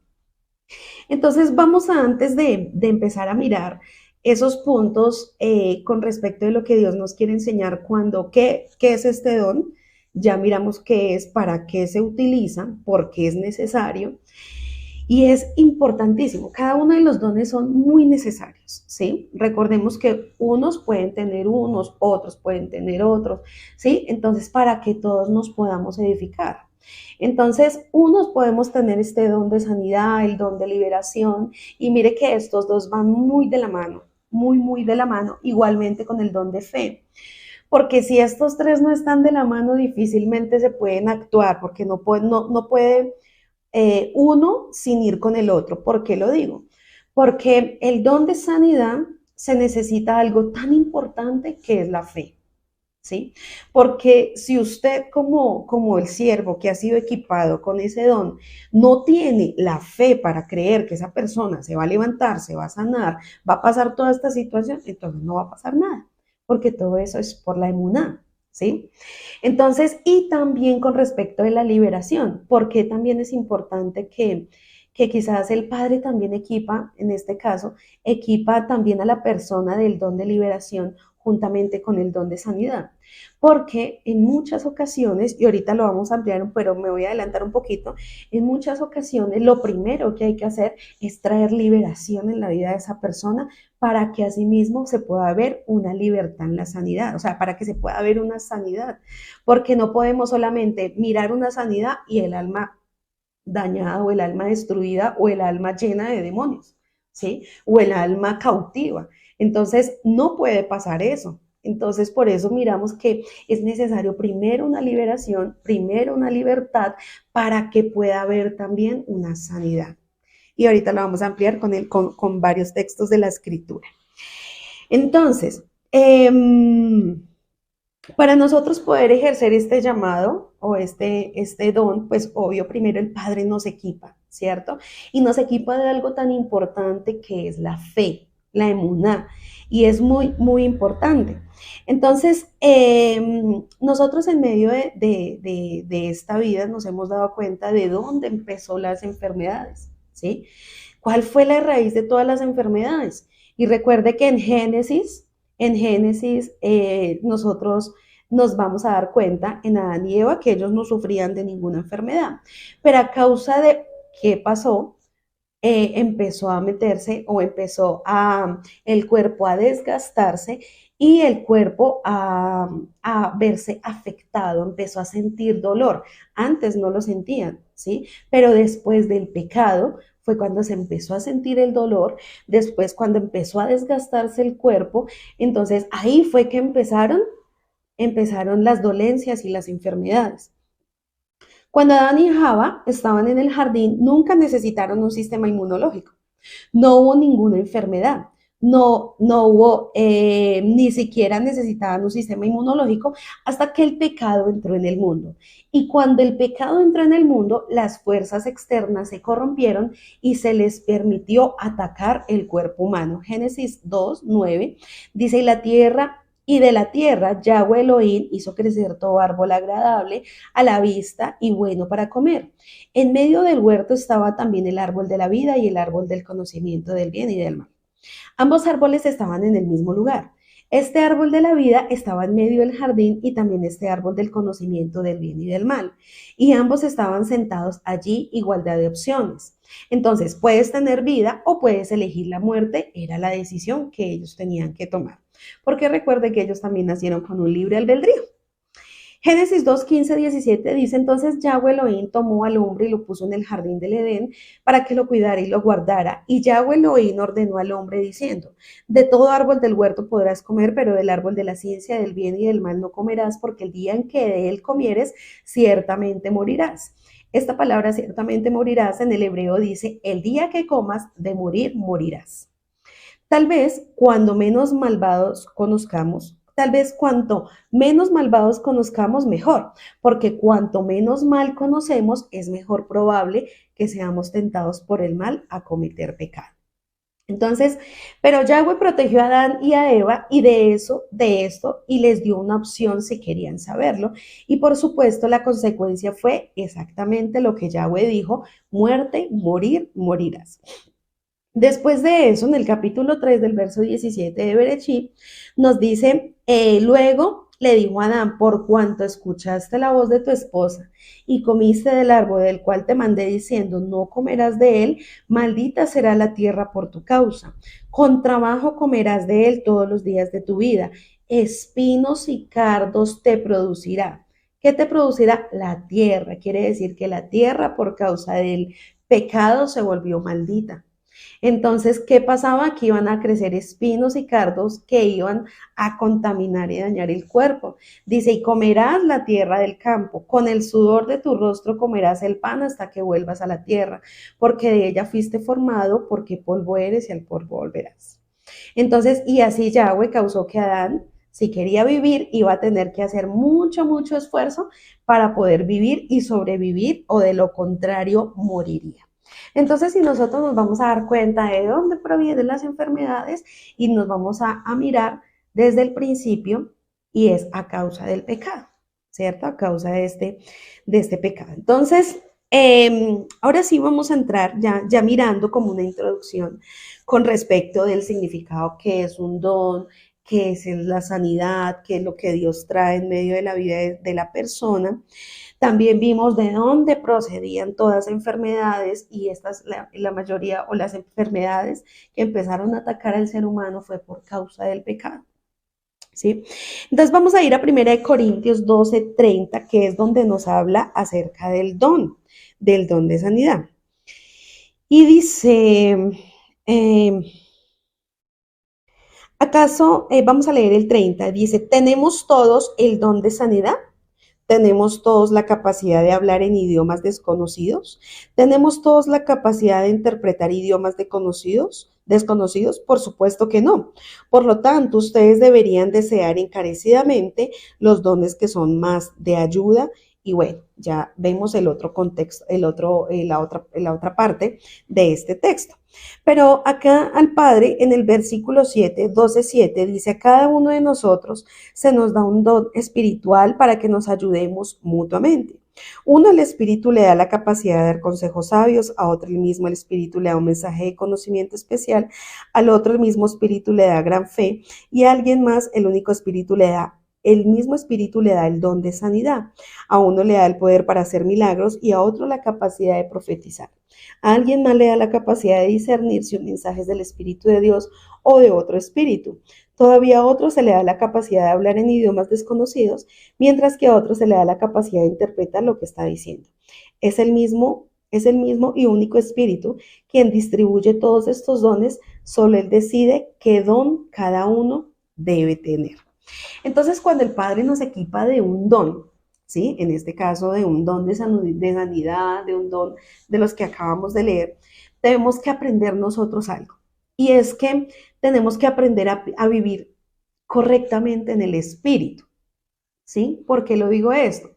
Entonces, vamos antes de empezar a mirar esos puntos con respecto de lo que Dios nos quiere enseñar ¿qué es este don? Ya miramos qué es, para qué se utiliza, por qué es necesario. Y es importantísimo, cada uno de los dones son muy necesarios, ¿sí? Recordemos que unos pueden tener unos, otros pueden tener otros, ¿sí? Entonces, para que todos nos podamos edificar. Entonces, unos podemos tener este don de sanidad, el don de liberación, y mire que estos dos van muy de la mano, muy de la mano, igualmente con el don de fe. Porque si estos tres no están de la mano, difícilmente se pueden actuar, porque no puede uno sin ir con el otro. ¿Por qué lo digo? Porque el don de sanidad se necesita algo tan importante que es la fe, ¿sí? Porque si usted como el siervo que ha sido equipado con ese don, no tiene la fe para creer que esa persona se va a levantar, se va a sanar, va a pasar toda esta situación, entonces no va a pasar nada, porque todo eso es por la emuná, ¿sí? Entonces, y también con respecto de la liberación, porque también es importante que quizás el Padre también equipa, en este caso, equipa también a la persona del don de liberación juntamente con el don de sanidad. Porque en muchas ocasiones, y ahorita lo vamos a ampliar, pero me voy a adelantar un poquito, en muchas ocasiones lo primero que hay que hacer es traer liberación en la vida de esa persona para que asimismo se pueda ver una libertad en la sanidad, o sea, para que se pueda ver una sanidad, porque no podemos solamente mirar una sanidad y el alma dañada o el alma destruida o el alma llena de demonios, ¿sí? O el alma cautiva. Entonces, no puede pasar eso. Entonces, por eso miramos que es necesario primero una liberación, primero una libertad, para que pueda haber también una sanidad. Y ahorita lo vamos a ampliar con varios textos de la Escritura. Entonces, para nosotros poder ejercer este llamado o este don, pues obvio, primero el Padre nos equipa, ¿cierto? Y nos equipa de algo tan importante que es la fe. la emuná, y es muy, muy importante. Entonces, nosotros en medio de esta vida nos hemos dado cuenta de dónde empezó las enfermedades, ¿sí? ¿Cuál fue la raíz de todas las enfermedades? Y recuerde que en Génesis, nosotros nos vamos a dar cuenta en Adán y Eva que ellos no sufrían de ninguna enfermedad, pero a causa de qué pasó, empezó a meterse o empezó el cuerpo a desgastarse y el cuerpo a verse afectado, empezó a sentir dolor. Antes no lo sentían, ¿sí? Pero después del pecado fue cuando se empezó a sentir el dolor, después cuando empezó a desgastarse el cuerpo, entonces ahí fue que empezaron las dolencias y las enfermedades. Cuando Adán y Java estaban en el jardín, nunca necesitaron un sistema inmunológico. No hubo ninguna enfermedad. No hubo, ni siquiera necesitaban un sistema inmunológico hasta que el pecado entró en el mundo. Y cuando el pecado entró en el mundo, las fuerzas externas se corrompieron y se les permitió atacar el cuerpo humano. Génesis 2:9 dice, y de la tierra Yahweh Elohim hizo crecer todo árbol agradable a la vista y bueno para comer. En medio del huerto estaba también el árbol de la vida y el árbol del conocimiento del bien y del mal. Ambos árboles estaban en el mismo lugar. Este árbol de la vida estaba en medio del jardín y también este árbol del conocimiento del bien y del mal. Y ambos estaban sentados allí, igualdad de opciones. Entonces, puedes tener vida o puedes elegir la muerte, era la decisión que ellos tenían que tomar. Porque recuerde que ellos también nacieron con un libre albedrío. Génesis 2:15-17 dice, entonces Yahweh Elohim tomó al hombre y lo puso en el jardín del Edén para que lo cuidara y lo guardara. Y Yahweh Elohim ordenó al hombre diciendo, de todo árbol del huerto podrás comer, pero del árbol de la ciencia del bien y del mal no comerás, porque el día en que de él comieres, ciertamente morirás. Esta palabra ciertamente morirás en el hebreo dice, el día que comas de morir, morirás. Tal vez cuando menos malvados conozcamos, tal vez cuanto menos malvados conozcamos, mejor, porque cuanto menos mal conocemos, es mejor probable que seamos tentados por el mal a cometer pecado. Entonces, pero Yahweh protegió a Adán y a Eva y de esto, y les dio una opción si querían saberlo. Y por supuesto, la consecuencia fue exactamente lo que Yahweh dijo, muerte, morir, morirás. Después de eso, en el capítulo 3 del verso 17 de Bereshit, nos dice, luego le dijo a Adán, por cuanto escuchaste la voz de tu esposa y comiste del árbol del cual te mandé diciendo, no comerás de él, maldita será la tierra por tu causa. Con trabajo comerás de él todos los días de tu vida. Espinos y cardos te producirá. ¿Qué te producirá? La tierra. Quiere decir que la tierra por causa del pecado se volvió maldita. Entonces, ¿qué pasaba? Que iban a crecer espinos y cardos que iban a contaminar y dañar el cuerpo. Dice, y comerás la tierra del campo, con el sudor de tu rostro comerás el pan hasta que vuelvas a la tierra, porque de ella fuiste formado, porque polvo eres y al polvo volverás. Entonces, y así Yahweh causó que Adán, si quería vivir, iba a tener que hacer mucho, mucho esfuerzo para poder vivir y sobrevivir, o de lo contrario, moriría. Entonces, si nosotros nos vamos a dar cuenta de dónde provienen las enfermedades y nos vamos a mirar desde el principio, y es a causa del pecado, ¿cierto? A causa de este pecado. Entonces, ahora sí vamos a entrar ya mirando como una introducción con respecto del significado que es un don, qué es la sanidad, qué es lo que Dios trae en medio de la vida de la persona. También vimos de dónde procedían todas las enfermedades y la mayoría o las enfermedades que empezaron a atacar al ser humano fue por causa del pecado, ¿sí? Entonces vamos a ir a 1 Corintios 12:30, que es donde nos habla acerca del don de sanidad. Y dice, vamos a leer el 30, dice, ¿tenemos todos el don de sanidad? ¿Tenemos todos la capacidad de hablar en idiomas desconocidos? ¿Tenemos todos la capacidad de interpretar idiomas desconocidos? Por supuesto que no. Por lo tanto, ustedes deberían desear encarecidamente los dones que son más de ayuda Y bueno, ya vemos el otro contexto, la otra parte de este texto. Pero acá al Padre, en el versículo 7, 12:7, dice: a cada uno de nosotros se nos da un don espiritual para que nos ayudemos mutuamente. Uno, el Espíritu le da la capacidad de dar consejos sabios; a otro el mismo el Espíritu le da un mensaje de conocimiento especial; al otro el mismo Espíritu le da gran fe; y a alguien más el mismo Espíritu le da el don de sanidad. A uno le da el poder para hacer milagros y a otro la capacidad de profetizar. A alguien más le da la capacidad de discernir si un mensaje es del Espíritu de Dios o de otro espíritu. Todavía a otro se le da la capacidad de hablar en idiomas desconocidos, mientras que a otro se le da la capacidad de interpretar lo que está diciendo. Es el mismo y único Espíritu quien distribuye todos estos dones; solo Él decide qué don cada uno debe tener. Entonces, cuando el Padre nos equipa de un don, ¿sí? En este caso, de un don de sanidad, de un don de los que acabamos de leer, tenemos que aprender nosotros algo. Y es que tenemos que aprender a vivir correctamente en el Espíritu, ¿sí? ¿Por qué lo digo esto?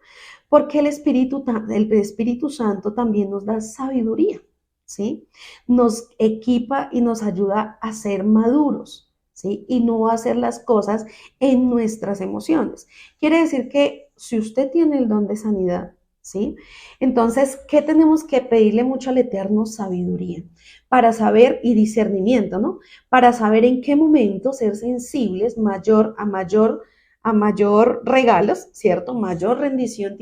Porque el Espíritu Santo también nos da sabiduría, ¿sí? Nos equipa y nos ayuda a ser maduros, ¿sí? Y no a hacer las cosas en nuestras emociones. Quiere decir que si usted tiene el don de sanidad, ¿sí? Entonces, ¿qué tenemos que pedirle mucho al Eterno? Sabiduría, para saber, y discernimiento, ¿no? Para saber en qué momento ser sensibles a mayor regalos, ¿cierto? Mayor rendición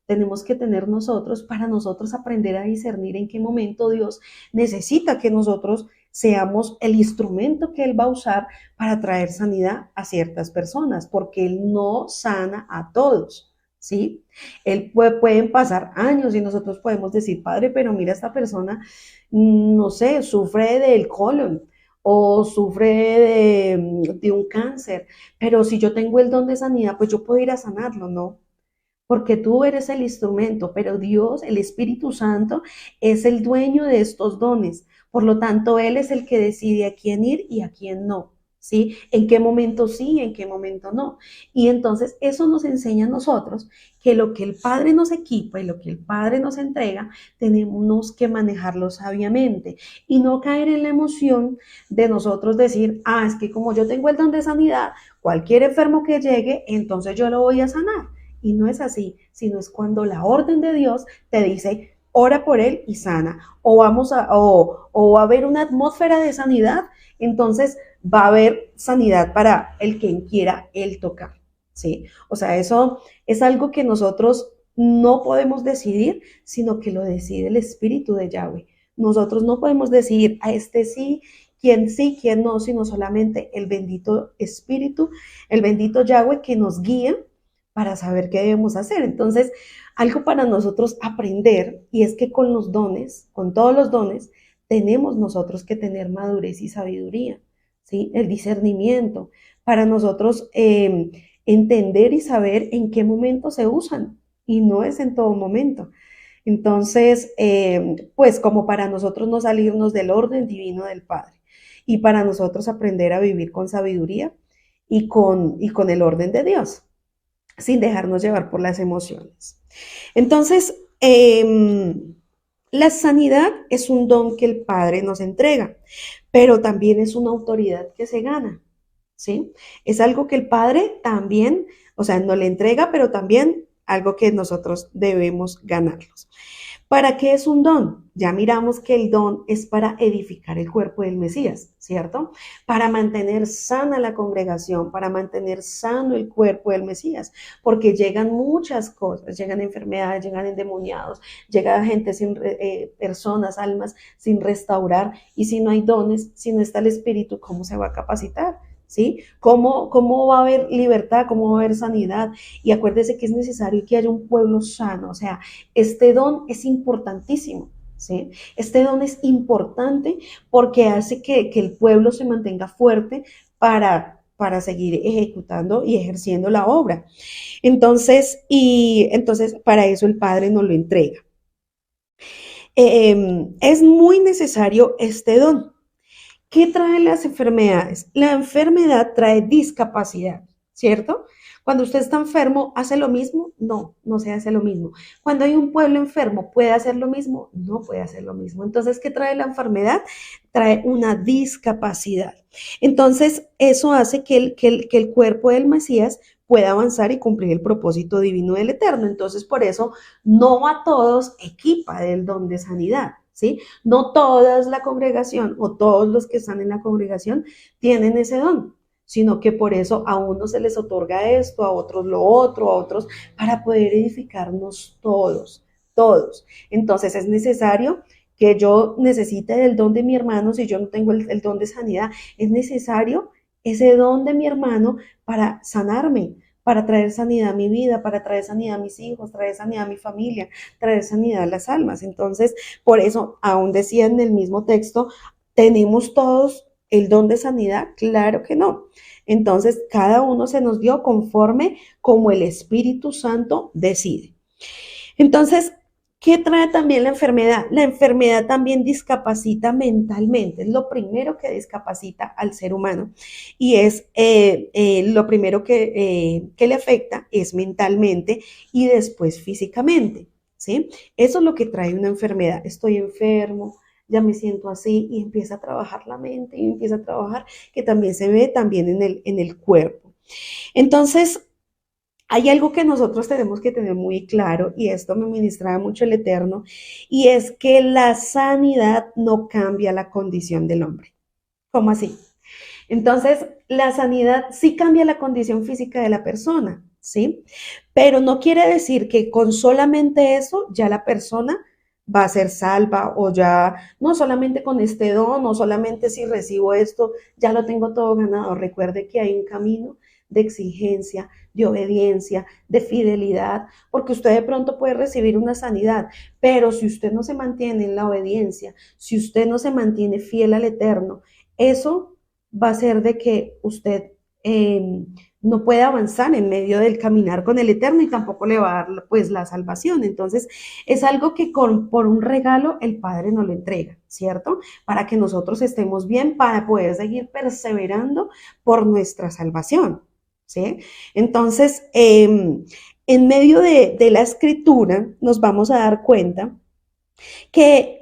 tenemos que tener nosotros, para nosotros aprender a discernir en qué momento Dios necesita que nosotros seamos el instrumento que Él va a usar para traer sanidad a ciertas personas, porque Él no sana a todos, ¿sí? Pueden pasar años y nosotros podemos decir: Padre, pero mira, esta persona, no sé, sufre del colon o sufre de un cáncer, pero si yo tengo el don de sanidad, pues yo puedo ir a sanarlo, ¿no? Porque tú eres el instrumento, pero Dios, el Espíritu Santo, es el dueño de estos dones. Por lo tanto, Él es el que decide a quién ir y a quién no, ¿sí? En qué momento sí, en qué momento no. Y entonces eso nos enseña a nosotros que lo que el Padre nos equipa y lo que el Padre nos entrega, tenemos que manejarlo sabiamente y no caer en la emoción de nosotros decir: ah, es que como yo tengo el don de sanidad, cualquier enfermo que llegue, entonces yo lo voy a sanar. Y no es así, sino es cuando la orden de Dios te dice: ora por él y sana, o va a haber una atmósfera de sanidad, entonces va a haber sanidad para el que quiera él tocar, ¿sí? O sea, eso es algo que nosotros no podemos decidir, sino que lo decide el Espíritu de Yahweh. Nosotros no podemos decidir a este sí, quién no, sino solamente el bendito Espíritu, el bendito Yahweh, que nos guía para saber qué debemos hacer. Entonces, algo para nosotros aprender, y es que con los dones, con todos los dones, tenemos nosotros que tener madurez y sabiduría, ¿sí? El discernimiento, para nosotros entender y saber en qué momento se usan, y no es en todo momento. Entonces, pues como para nosotros no salirnos del orden divino del Padre, y para nosotros aprender a vivir con sabiduría y con el orden de Dios, sin dejarnos llevar por las emociones. Entonces, la sanidad es un don que el Padre nos entrega, pero también es una autoridad que se gana, ¿sí? Es algo que el Padre también, o sea, no le entrega, pero también algo que nosotros debemos ganarlos. ¿Para qué es un don? Ya miramos que el don es para edificar el cuerpo del Mesías, ¿cierto? Para mantener sana la congregación, para mantener sano el cuerpo del Mesías, porque llegan muchas cosas, llegan enfermedades, llegan endemoniados, llega gente personas, almas sin restaurar, y si no hay dones, si no está el Espíritu, ¿cómo se va a capacitar? ¿Sí? ¿Cómo va a haber libertad? ¿Cómo va a haber sanidad? Y acuérdese que es necesario que haya un pueblo sano. O sea, este don es importantísimo, ¿sí? Este don es importante porque hace que el pueblo se mantenga fuerte para seguir ejecutando y ejerciendo la obra. Entonces, para eso el Padre nos lo entrega. Es muy necesario este don. ¿Qué traen las enfermedades? La enfermedad trae discapacidad, ¿cierto? Cuando usted está enfermo, ¿hace lo mismo? No, no se hace lo mismo. Cuando hay un pueblo enfermo, ¿puede hacer lo mismo? No puede hacer lo mismo. Entonces, ¿qué trae la enfermedad? Trae una discapacidad. Entonces, eso hace que el cuerpo del Mesías pueda avanzar y cumplir el propósito divino del Eterno. Entonces, por eso, no a todos equipa del don de sanidad, ¿sí? No toda la congregación o todos los que están en la congregación tienen ese don, sino que por eso a unos se les otorga esto, a otros lo otro, a otros, para poder edificarnos todos, todos. Entonces es necesario que yo necesite del don de mi hermano. Si yo no tengo el don de sanidad, es necesario ese don de mi hermano para sanarme, para traer sanidad a mi vida, para traer sanidad a mis hijos, traer sanidad a mi familia, traer sanidad a las almas. Entonces, por eso, aún decía en el mismo texto, ¿tenemos todos el don de sanidad? Claro que no. Entonces, cada uno se nos dio conforme como el Espíritu Santo decide. Entonces, ¿qué trae también la enfermedad? La enfermedad también discapacita mentalmente. Es lo primero que discapacita al ser humano y es lo primero que le afecta es mentalmente y después físicamente, ¿sí? Eso es lo que trae una enfermedad. Estoy enfermo, ya me siento así y empieza a trabajar la mente y empieza a trabajar, que también se ve también en el cuerpo. Entonces, hay algo que nosotros tenemos que tener muy claro, y esto me ministraba mucho el Eterno, y es que la sanidad no cambia la condición del hombre. ¿Cómo así? Entonces, la sanidad sí cambia la condición física de la persona, ¿sí? Pero no quiere decir que con solamente eso ya la persona va a ser salva o ya, no solamente con este don, no solamente si recibo esto, ya lo tengo todo ganado. Recuerde que hay un camino de exigencia, de obediencia, de fidelidad, porque usted de pronto puede recibir una sanidad, pero si usted no se mantiene en la obediencia, si usted no se mantiene fiel al Eterno, eso va a ser de que usted no puede avanzar en medio del caminar con el Eterno y tampoco le va a dar pues la salvación. Entonces es algo que por un regalo el Padre nos lo entrega, ¿cierto? Para que nosotros estemos bien, para poder seguir perseverando por nuestra salvación, ¿sí? Entonces, en medio de la escritura nos vamos a dar cuenta que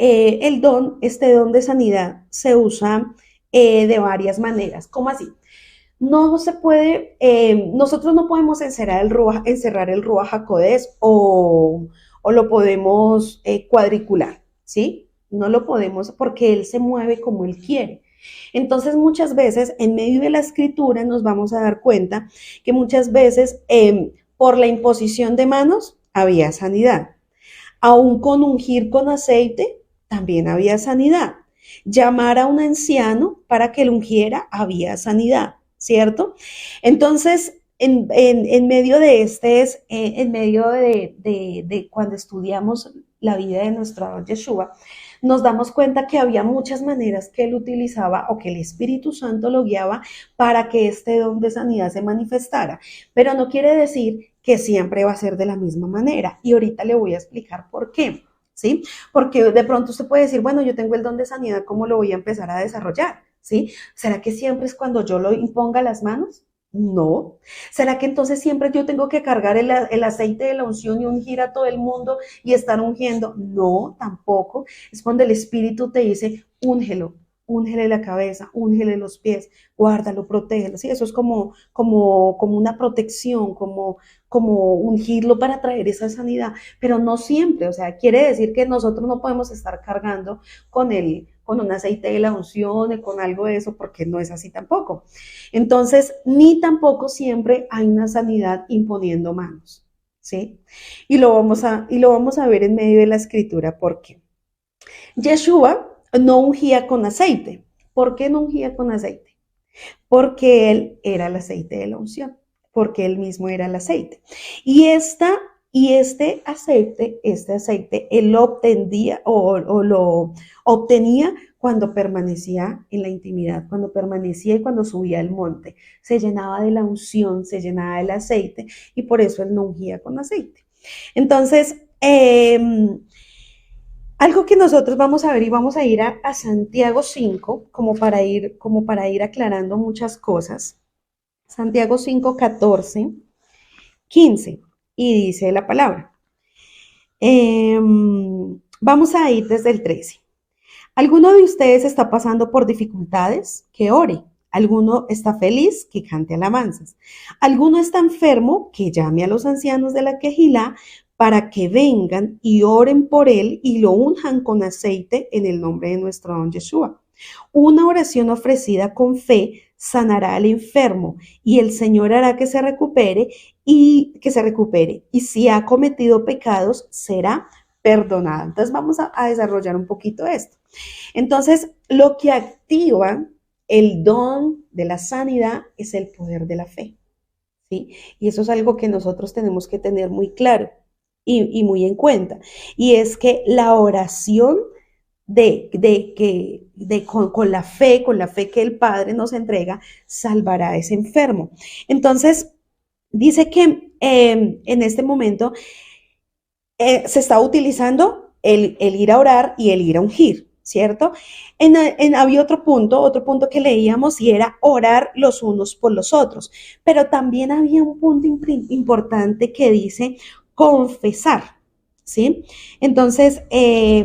este don de sanidad se usa de varias maneras. ¿Cómo así? No se puede, nosotros no podemos encerrar el Ruach HaKodesh o lo podemos cuadricular, ¿sí? No lo podemos porque Él se mueve como Él quiere. Entonces, muchas veces, en medio de la escritura, nos vamos a dar cuenta que muchas veces, por la imposición de manos, había sanidad. Aún con ungir con aceite, también había sanidad. Llamar a un anciano para que lo ungiera, había sanidad, ¿cierto? Entonces, en medio de en medio de cuando estudiamos la vida de nuestro Yeshua, nos damos cuenta que había muchas maneras que él utilizaba o que el Espíritu Santo lo guiaba para que este don de sanidad se manifestara. Pero no quiere decir que siempre va a ser de la misma manera. Y ahorita le voy a explicar por qué, ¿sí? Porque de pronto usted puede decir, bueno, yo tengo el don de sanidad, ¿cómo lo voy a empezar a desarrollar? ¿Sí? ¿Será que siempre es cuando yo lo imponga las manos? No. ¿Será que entonces siempre yo tengo que cargar el aceite de la unción y ungir a todo el mundo y estar ungiendo? No, tampoco. Es cuando el Espíritu te dice, úngelo, úngele la cabeza, úngele los pies, guárdalo, protégelo. Sí, eso es como una protección, como ungirlo para traer esa sanidad, pero no siempre. O sea, quiere decir que nosotros no podemos estar cargando con un aceite de la unción y con algo de eso, porque no es así tampoco. Entonces, ni tampoco siempre hay una sanidad imponiendo manos, ¿sí? Y lo vamos a ver en medio de la escritura, porque Yeshua no ungía con aceite. ¿Por qué no ungía con aceite? Porque él era el aceite de la unción, porque él mismo era el aceite. Y este aceite, él lo obtenía o lo obtenía cuando permanecía en la intimidad, cuando permanecía y cuando subía al monte. Se llenaba de la unción, se llenaba del aceite y por eso él no ungía con aceite. Entonces, algo que nosotros vamos a ver y vamos a ir a Santiago 5 como para ir aclarando muchas cosas. Santiago 5:14 15. Y dice la palabra. Vamos a ir desde el 13. ¿Alguno de ustedes está pasando por dificultades? Que ore. ¿Alguno está feliz? Que cante alabanzas. ¿Alguno está enfermo? Que llame a los ancianos de la Quejilá para que vengan y oren por él y lo unjan con aceite en el nombre de nuestro don Yeshua. Una oración ofrecida con fe sanará al enfermo y el Señor hará que se recupere y si ha cometido pecados será perdonado. Entonces vamos a desarrollar un poquito esto. Entonces, lo que activa el don de la sanidad es el poder de la fe, ¿sí? Y eso es algo que nosotros tenemos que tener muy claro y muy en cuenta. Y es que la oración con la fe que el Padre nos entrega, salvará a ese enfermo. Entonces, dice que en este momento se está utilizando el ir a orar y el ir a ungir, ¿cierto? Había otro punto que leíamos y era orar los unos por los otros, pero también había un punto importante que dice confesar, ¿sí? Entonces,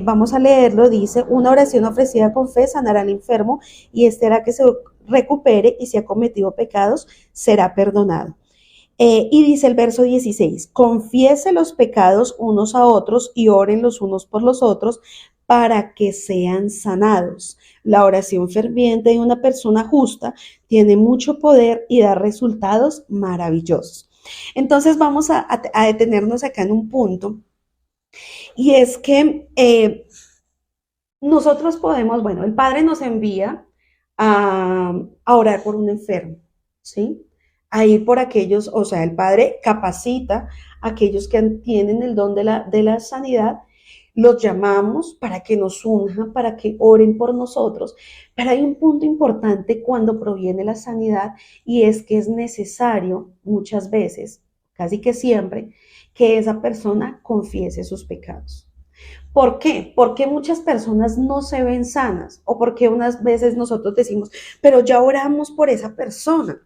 vamos a leerlo, dice, una oración ofrecida con fe sanará al enfermo y este hará que se recupere y si ha cometido pecados será perdonado. Y dice el verso 16, confiese los pecados unos a otros y oren los unos por los otros para que sean sanados. La oración ferviente de una persona justa tiene mucho poder y da resultados maravillosos. Entonces vamos a detenernos acá en un punto y es que nosotros podemos, bueno, el Padre nos envía a orar por un enfermo, ¿sí? A ir por aquellos, o sea, el Padre capacita a aquellos que tienen el don de la sanidad, los llamamos para que nos unjan, para que oren por nosotros. Pero hay un punto importante cuando proviene la sanidad y es que es necesario muchas veces, casi que siempre, que esa persona confiese sus pecados. ¿Por qué? Porque muchas personas no se ven sanas o porque unas veces nosotros decimos, pero ya oramos por esa persona.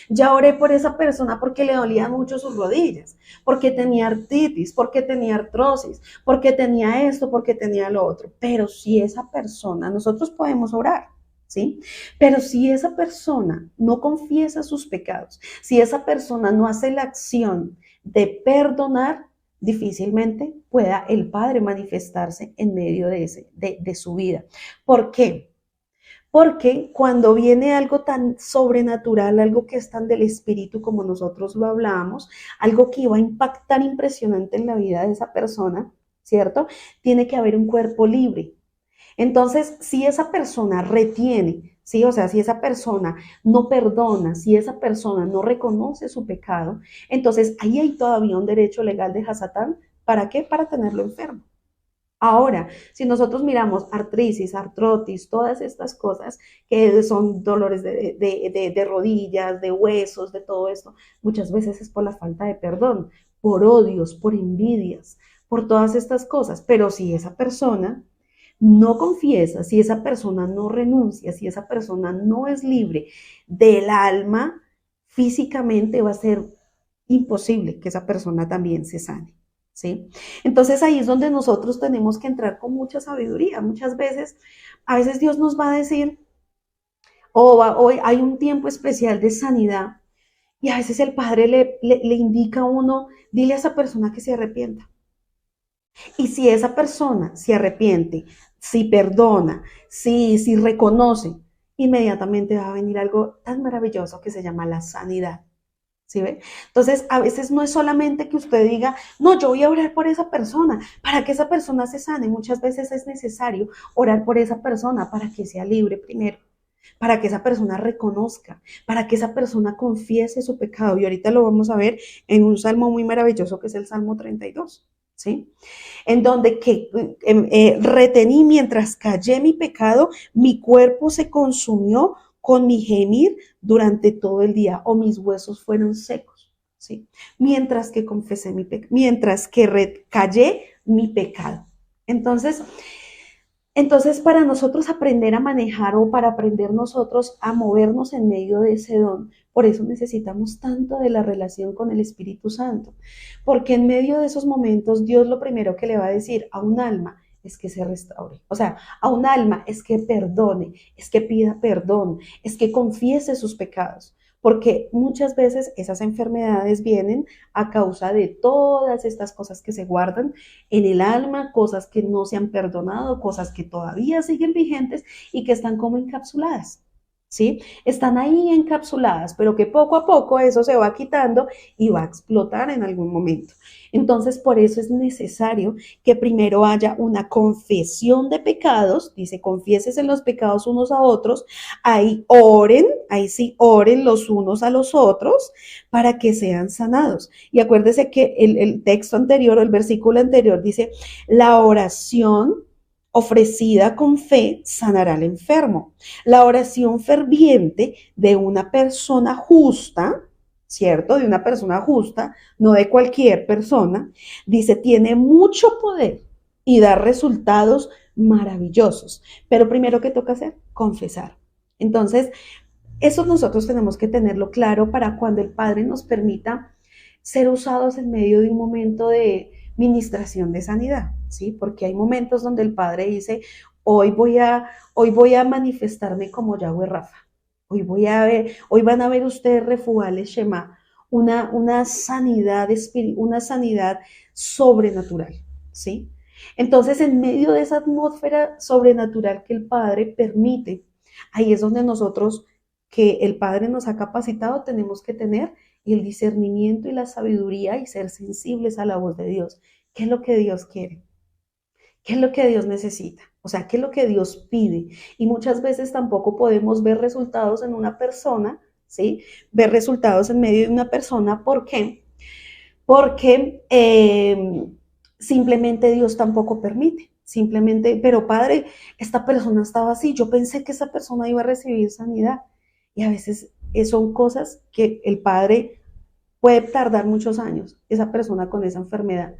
Ya oré por esa persona porque le dolían mucho sus rodillas, porque tenía artritis, porque tenía artrosis, porque tenía esto, porque tenía lo otro. Pero si esa persona, nosotros podemos orar, ¿sí? Pero si esa persona no confiesa sus pecados, si esa persona no hace la acción de perdonar, difícilmente pueda el Padre manifestarse en medio de su vida. ¿Por qué? Porque cuando viene algo tan sobrenatural, algo que es tan del espíritu como nosotros lo hablamos, algo que va a impactar impresionante en la vida de esa persona, ¿cierto? Tiene que haber un cuerpo libre. Entonces, si esa persona retiene, ¿sí? O sea, si esa persona no perdona, si esa persona no reconoce su pecado, entonces ahí hay todavía un derecho legal de Hasatán. ¿Para qué? Para tenerlo enfermo. Ahora, si nosotros miramos artritis, artrotis, todas estas cosas que son dolores de rodillas, de huesos, de todo esto, muchas veces es por la falta de perdón, por odios, por envidias, por todas estas cosas. Pero si esa persona no confiesa, si esa persona no renuncia, si esa persona no es libre del alma, físicamente va a ser imposible que esa persona también se sane. ¿Sí? Entonces ahí es donde nosotros tenemos que entrar con mucha sabiduría. Muchas veces, a veces Dios nos va a decir, hoy hay un tiempo especial de sanidad y a veces el Padre le indica a uno, dile a esa persona que se arrepienta. Y si esa persona se arrepiente, si perdona, si reconoce, inmediatamente va a venir algo tan maravilloso que se llama la sanidad. ¿Sí ve? Entonces, a veces no es solamente que usted diga, no, yo voy a orar por esa persona, para que esa persona se sane. Muchas veces es necesario orar por esa persona para que sea libre primero, para que esa persona reconozca, para que esa persona confiese su pecado. Y ahorita lo vamos a ver en un salmo muy maravilloso que es el Salmo 32, ¿sí? En donde retení mientras callé mi pecado, mi cuerpo se consumió con mi gemir durante todo el día, o mis huesos fueron secos, ¿sí? Mientras que confesé callé mi pecado. Entonces, Entonces, para nosotros aprender a manejar o para aprender nosotros a movernos en medio de ese don, por eso necesitamos tanto de la relación con el Espíritu Santo, porque en medio de esos momentos Dios lo primero que le va a decir a un alma es que se restaure, o sea, a un alma es que perdone, es que pida perdón, es que confiese sus pecados. Porque muchas veces esas enfermedades vienen a causa de todas estas cosas que se guardan en el alma, cosas que no se han perdonado, cosas que todavía siguen vigentes y que están como encapsuladas, ¿sí? Están ahí encapsuladas, pero que poco a poco eso se va quitando y va a explotar en algún momento. Entonces, por eso es necesario que primero haya una confesión de pecados, dice, confiéses en los pecados unos a otros, ahí sí, oren los unos a los otros para que sean sanados. Y acuérdese que el texto anterior o el versículo anterior dice, la oración ofrecida con fe sanará al enfermo. La oración ferviente de una persona justa, ¿cierto? De una persona justa, no de cualquier persona, dice, tiene mucho poder y da resultados maravillosos. Pero primero, ¿qué toca hacer? Confesar. Entonces, eso nosotros tenemos que tenerlo claro para cuando el Padre nos permita ser usados en medio de un momento de ministración de sanidad, ¿sí? Porque hay momentos donde el Padre dice, hoy voy a manifestarme como Yahweh Rafa. Hoy van a ver ustedes refugales Shema, una sanidad una sanidad sobrenatural, ¿sí? Entonces, en medio de esa atmósfera sobrenatural que el Padre permite, ahí es donde nosotros, que el Padre nos ha capacitado, tenemos que tener el discernimiento y la sabiduría y ser sensibles a la voz de Dios. ¿Qué es lo que Dios quiere? ¿Qué es lo que Dios necesita? O sea, ¿qué es lo que Dios pide? Y muchas veces tampoco podemos ver resultados en una persona, ¿sí? Ver resultados en medio de una persona. ¿Por qué? Porque simplemente Dios tampoco permite. Simplemente, pero Padre, esta persona estaba así. Yo pensé que esa persona iba a recibir sanidad. Y a veces son cosas que el Padre puede tardar muchos años, esa persona con esa enfermedad.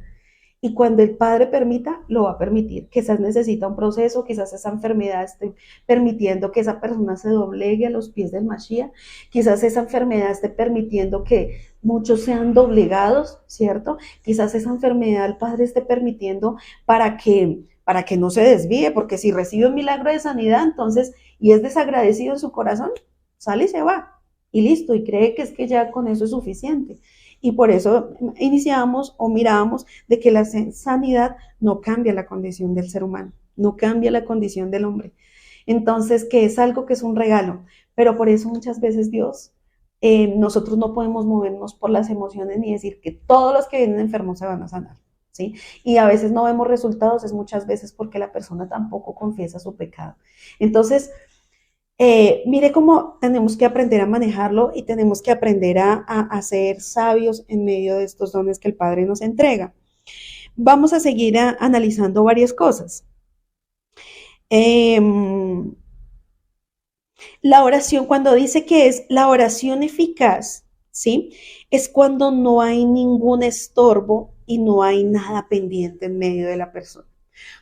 Y cuando el Padre permita, lo va a permitir. Quizás necesita un proceso, quizás esa enfermedad esté permitiendo que esa persona se doblegue a los pies del Mashiach, quizás esa enfermedad esté permitiendo que muchos sean doblegados, ¿cierto? Quizás esa enfermedad el Padre esté permitiendo para que no se desvíe, porque si recibe un milagro de sanidad, entonces, y es desagradecido en su corazón, sale y se va, y listo, y cree que es que ya con eso es suficiente. Y por eso iniciamos o miramos de que la sanidad no cambia la condición del ser humano, no cambia la condición del hombre. Entonces, que es algo que es un regalo, pero por eso muchas veces Dios, nosotros no podemos movernos por las emociones ni decir que todos los que vienen enfermos se van a sanar, ¿sí? Y a veces no vemos resultados, es muchas veces porque la persona tampoco confiesa su pecado. Entonces, mire cómo tenemos que aprender a manejarlo y tenemos que aprender a ser sabios en medio de estos dones que el Padre nos entrega. Vamos a seguir analizando varias cosas. La oración, cuando dice que es la oración eficaz, ¿sí? Es cuando no hay ningún estorbo y no hay nada pendiente en medio de la persona.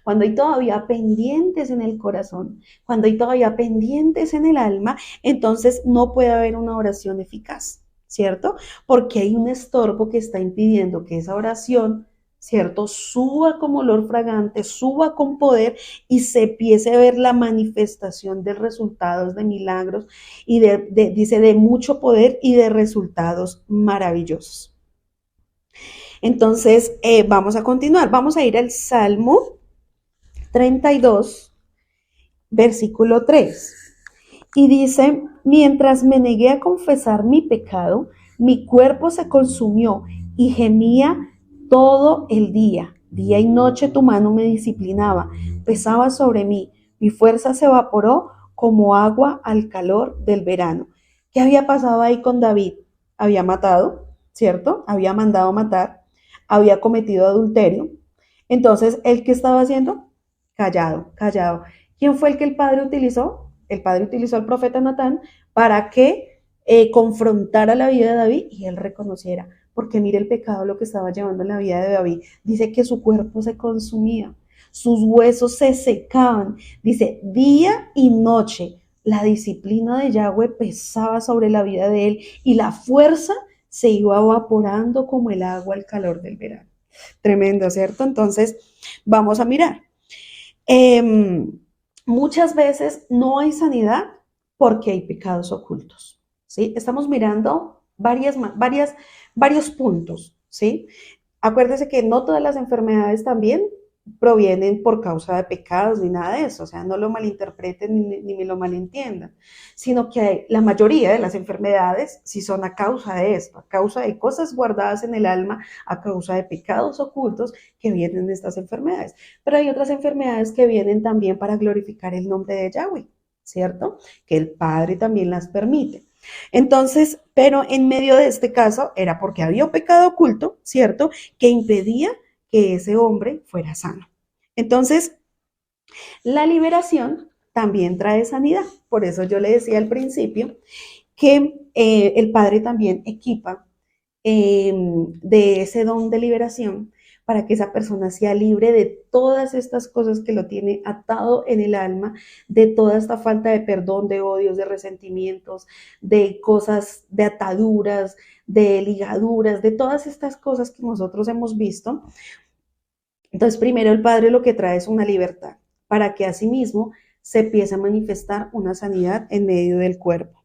Cuando hay todavía pendientes en el corazón, cuando hay todavía pendientes en el alma, entonces no puede haber una oración eficaz, ¿cierto? Porque hay un estorbo que está impidiendo que esa oración, ¿cierto? Suba como olor fragante, suba con poder y se empiece a ver la manifestación de resultados, de milagros y dice, de mucho poder y de resultados maravillosos. Entonces, vamos a continuar. Vamos a ir al Salmo 32, versículo 3. Y dice, mientras me negué a confesar mi pecado, mi cuerpo se consumió y gemía todo el día. Día y noche tu mano me disciplinaba, pesaba sobre mí. Mi fuerza se evaporó como agua al calor del verano. ¿Qué había pasado ahí con David? Había matado, ¿cierto? Había mandado matar, había cometido adulterio. Entonces, ¿él qué estaba haciendo? Callado, callado. ¿Quién fue el que el Padre utilizó? El Padre utilizó al profeta Natán para que confrontara la vida de David y él reconociera. Porque mire el pecado lo que estaba llevando en la vida de David. Dice que su cuerpo se consumía. sus huesos se secaban. Dice, día y noche, la disciplina de Yahweh pesaba sobre la vida de él y la fuerza se iba evaporando como el agua al calor del verano. Tremendo, ¿cierto? Entonces, vamos a mirar. Muchas veces no hay sanidad porque hay pecados ocultos, ¿sí? Estamos mirando varios puntos, ¿sí? Acuérdese que no todas las enfermedades también provienen por causa de pecados ni nada de eso, o sea, no lo malinterpreten ni me lo malentiendan, sino que la mayoría de las enfermedades sí son a causa de esto, a causa de cosas guardadas en el alma, a causa de pecados ocultos que vienen de estas enfermedades. Pero hay otras enfermedades que vienen también para glorificar el nombre de Yahweh, ¿cierto? Que el Padre también las permite. Entonces, pero en medio de este caso era porque había un pecado oculto, ¿cierto? Que impedía que ese hombre fuera sano. Entonces, la liberación también trae sanidad. Por eso yo le decía al principio que el Padre también equipa de ese don de liberación para que esa persona sea libre de todas estas cosas que lo tiene atado en el alma, de toda esta falta de perdón, de odios, de resentimientos, de cosas, de ataduras, de ligaduras, de todas estas cosas que nosotros hemos visto. Entonces, primero el Padre lo que trae es una libertad, para que asimismo se empiece a manifestar una sanidad en medio del cuerpo.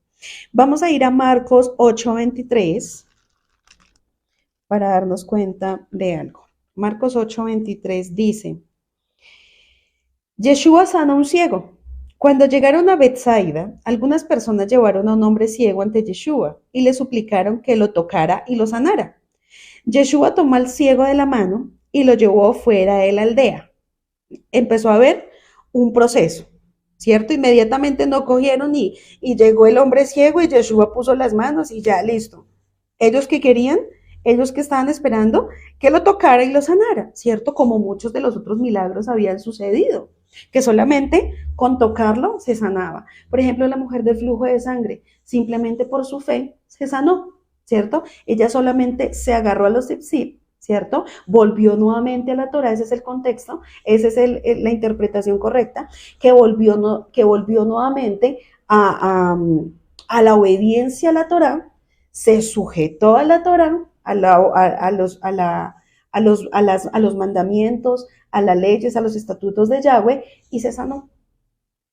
Vamos a ir a Marcos 8:23 para darnos cuenta de algo. Marcos 8:23 dice, Yeshua sana a un ciego. Cuando llegaron a Betsaida, algunas personas llevaron a un hombre ciego ante Yeshua y le suplicaron que lo tocara y lo sanara. Yeshua tomó al ciego de la mano y lo llevó fuera de la aldea. Empezó a haber un proceso, ¿cierto? Inmediatamente no cogieron y llegó el hombre ciego y Yeshua puso las manos y ya, listo. Ellos que querían, ellos que estaban esperando que lo tocara y lo sanara, ¿cierto? Como muchos de los otros milagros habían sucedido, que solamente con tocarlo se sanaba. Por ejemplo, la mujer del flujo de sangre, simplemente por su fe, se sanó, ¿cierto? Ella solamente se agarró a los tzipzip, ¿cierto? Volvió nuevamente a la Torah, ese es el contexto, esa es la interpretación correcta, que volvió nuevamente a la obediencia a la Torah, se sujetó a la Torah, a los mandamientos, a las leyes, a los estatutos de Yahweh y se sanó.